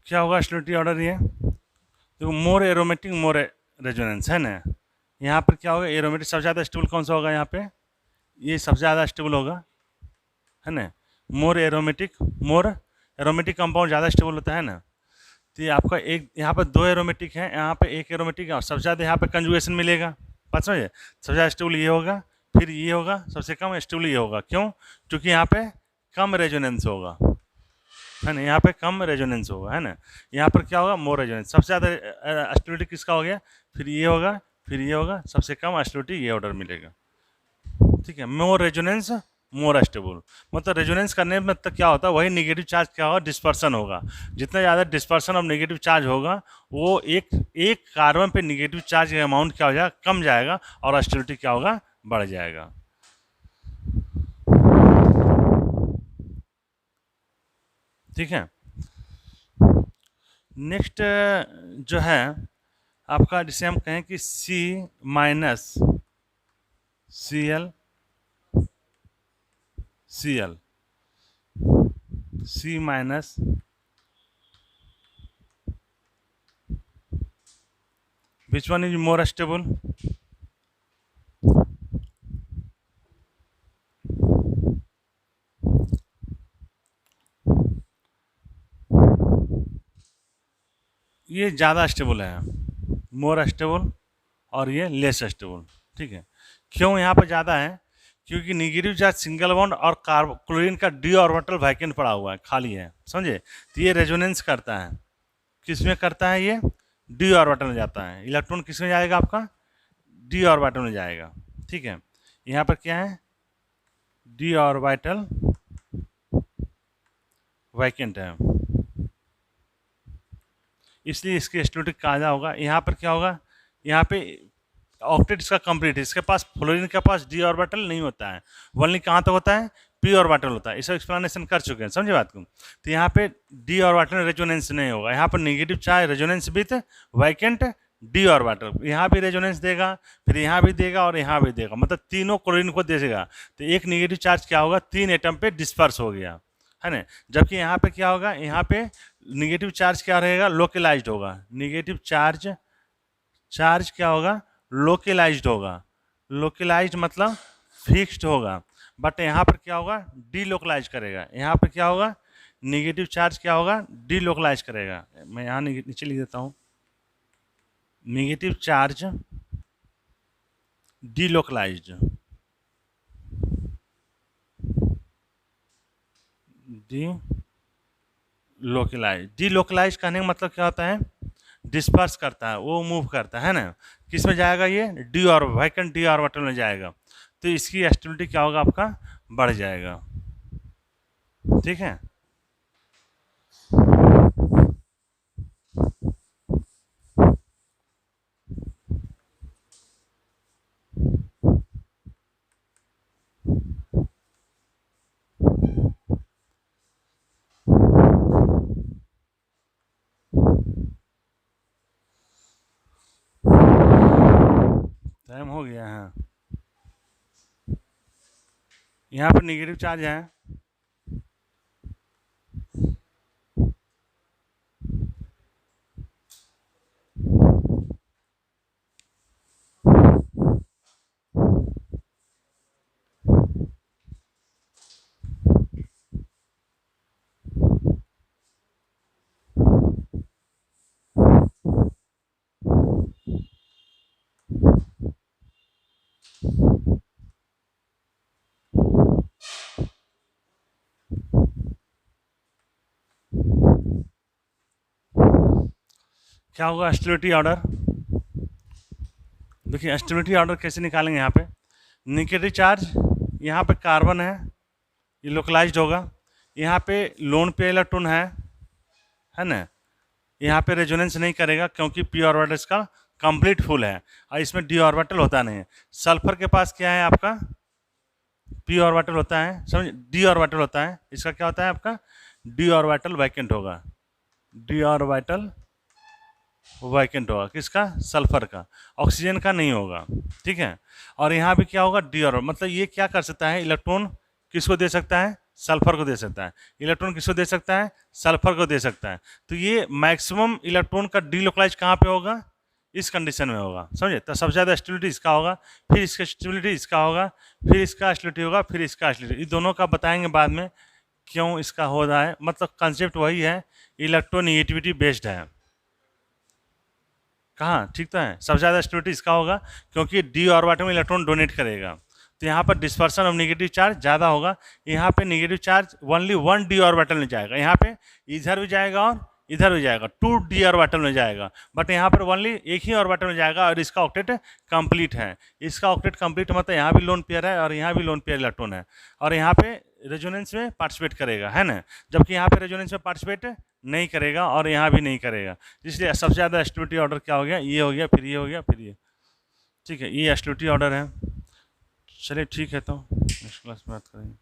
क्या होगा स्टेबिलिटी ऑर्डर? ये देखो, मोर एरोमेटिक मोर रेजोनेंस, है ना? यहाँ पर क्या होगा? एरोमेटिक सबसे ज़्यादा स्टेबल कौन सा होगा यहाँ पे? ये सबसे ज़्यादा स्टेबल होगा, है ना? मोर एरोमेटिक, मोर एरोमेटिक कंपाउंड ज़्यादा स्टेबल होता है ना? तो ये आपका एक यहाँ पर दो एरोमेटिक है, यहाँ पे एक एरोमेटिक है, और सबसे ज़्यादा यहाँ पे कंजुगेशन मिलेगा। बात समझिए? सबसे ज़्यादा स्टेबल ये होगा, फिर ये होगा, सबसे कम स्टेबल ये होगा। क्यों? क्योंकि यहाँ पे कम रेजोनेंस होगा, है ना? यहाँ पे कम रेजोनेंस होगा, है ना? यहाँ पर क्या होगा? मोर रेजोनेंस। सबसे ज़्यादा स्टेबिलिटी किसका हो गया? फिर ये होगा, फिर ये होगा, सबसे कम स्टेबिलिटी ये ऑर्डर मिलेगा। ठीक है, मोर रेजोनेंस मोर स्टेबल, मतलब रेजोनेंस करने में मतलब क्या होता है? वही नेगेटिव चार्ज क्या होगा? डिस्पर्सन होगा। जितना ज़्यादा डिस्पर्सन ऑफ नेगेटिव चार्ज होगा, वो एक एक कार्बन पे नेगेटिव चार्ज का अमाउंट क्या हो जाएगा? कम जाएगा, और स्टेबिलिटी क्या होगा? बढ़ जाएगा। ठीक है। नेक्स्ट जो है आपका, जिसे हम कहें कि C minus Cl Cl C minus which one is more stable? ये ज़्यादा स्टेबल है, मोर स्टेबल, और ये लेस स्टेबल। ठीक है, क्यों यहाँ पर ज़्यादा है? क्योंकि निगेटिव चार्ज सिंगल बॉन्ड और क्लोरीन का डी ऑर्बिटल वैकेंट पड़ा हुआ है, खाली है, समझे? तो ये रेजोनेंस करता है, किस में करता है? ये डी ऑर्बिटल में जाता है। इलेक्ट्रॉन किस में जाएगा? आपका डी ऑर्बिटल में जाएगा। ठीक है, यहाँ पर क्या है? डी ऑर्बिटल वैकेंट है, इसलिए इसकी स्टेबिलिटी ज़्यादा होगा। यहाँ पर क्या होगा? यहाँ पे ऑक्टेट इसका कंप्लीट है, इसके पास फ्लोरीन के पास डी ऑर्बिटल नहीं होता है, ओनली कहाँ तक होता है? पी ऑर्बिटल होता है। इसका एक्सप्लेनेशन कर चुके हैं, समझे बात को? तो यहाँ पे डी ऑर्बिटल रेजोनेंस नहीं होगा, यहाँ पर negative charge resonance with vacant D orbital, यहाँ भी रेजोनेंस देगा, फिर यहाँ भी देगा और यहाँ भी देगा, मतलब तीनों क्लोरीन को देगा। तो एक नेगेटिव चार्ज क्या होगा? 3 एटम पे डिस्पर्स हो गया, है ना? जबकि यहाँ पे क्या होगा? यहाँ पे निगेटिव चार्ज क्या रहेगा? लोकलाइज्ड होगा। निगेटिव चार्ज क्या होगा? लोकलाइज्ड होगा। लोकलाइज्ड मतलब फिक्स्ड होगा, बट यहाँ पर क्या होगा? डीलोकलाइज करेगा। यहाँ पर क्या होगा? निगेटिव चार्ज क्या होगा? डीलोकलाइज करेगा। मैं यहाँ नीचे लिख देता हूँ, निगेटिव चार्ज डीलोकलाइज्ड, डीलोकलाइज करने का मतलब क्या होता है? डिस्पर्स करता है, वो मूव करता है ना। किस में जाएगा? ये डी और वैकेंट डी ऑर्बिटल में जाएगा, तो इसकी स्टेबिलिटी क्या होगा? आपका बढ़ जाएगा। ठीक है, टाइम हो गया है। यहाँ पर निगेटिव चार्ज है, क्या होगा? Stability order. देखिए स्टेबिलिटी ऑर्डर कैसे निकालेंगे? यहाँ पे निगेटिव चार्ज, यहाँ पे कार्बन है, ये लोकलाइज्ड होगा। यहाँ पे लोन पे इलेक्ट्रॉन है ना, यहाँ पे रेजोनेंस नहीं करेगा क्योंकि पी ऑर्बिटल इसका कंप्लीट फुल है, और इसमें डी ऑर्बिटल होता नहीं है। सल्फर के पास क्या है? आपका पी ऑर्बिटल होता है, समझ? डी ऑर्बिटल होता है, इसका क्या होता है? आपका डी ऑर्बिटल वैकेंट होगा। डी ऑर्बिटल वैकेंट होगा, किसका? सल्फर का, ऑक्सीजन का नहीं होगा। ठीक है, और यहाँ भी क्या होगा? डी ऑर्बिटल, मतलब ये क्या कर सकता है? इलेक्ट्रॉन किसको दे सकता है? सल्फर को दे सकता है। इलेक्ट्रॉन किसको दे सकता है? सल्फर को दे सकता है। तो ये मैक्सिमम इलेक्ट्रॉन का डीलोकलाइज कहाँ पे होगा? इस कंडीशन में होगा, समझे? तो सबसे ज़्यादा स्टेबिलिटी इसका होगा, फिर इसका स्टेबिलिटी इसका होगा, फिर इसका स्टेबिलिटी होगा, फिर इसका स्टेबिलिटी। ये दोनों का बताएंगे बाद में क्यों इसका हो रहा है, मतलब कंसेप्ट वही है, इलेक्ट्रोनिगेटिविटी बेस्ड है। कहाँ? ठीक तो है, सबसे ज़्यादा स्टेबिलिटी इसका होगा क्योंकि डी ऑर्बिटल में इलेक्ट्रॉन डोनेट करेगा, तो यहाँ पर डिस्पर्सन ऑफ नेगेटिव चार्ज ज़्यादा होगा। यहाँ पे negative charge only 1 D orbital में जाएगा, यहाँ पे इधर भी जाएगा और इधर भी जाएगा, 2 डी ऑर्बिटल में जाएगा, बट यहाँ पर ओनली एक ही ऑर्बिटल में जाएगा, और इसका ऑक्टेट कंप्लीट है। इसका ऑक्टेट कंप्लीट मतलब यहाँ भी लोन पेयर है और यहाँ भी लोन पेयर इलेक्ट्रॉन है, और यहाँ पे रेजोनेंस में पार्टिसिपेट करेगा, है ना, जबकि यहाँ पे रेजोनेंस में पार्टिसिपेट नहीं करेगा और यहाँ भी नहीं करेगा। इसलिए सबसे ज़्यादा स्टेबिलिटी ऑर्डर क्या हो गया? ये हो गया, फिर ये हो गया, फिर ये। ठीक है, ये स्टेबिलिटी ऑर्डर है। चलिए ठीक है, तो नेक्स्ट क्लास में बात करेंगे।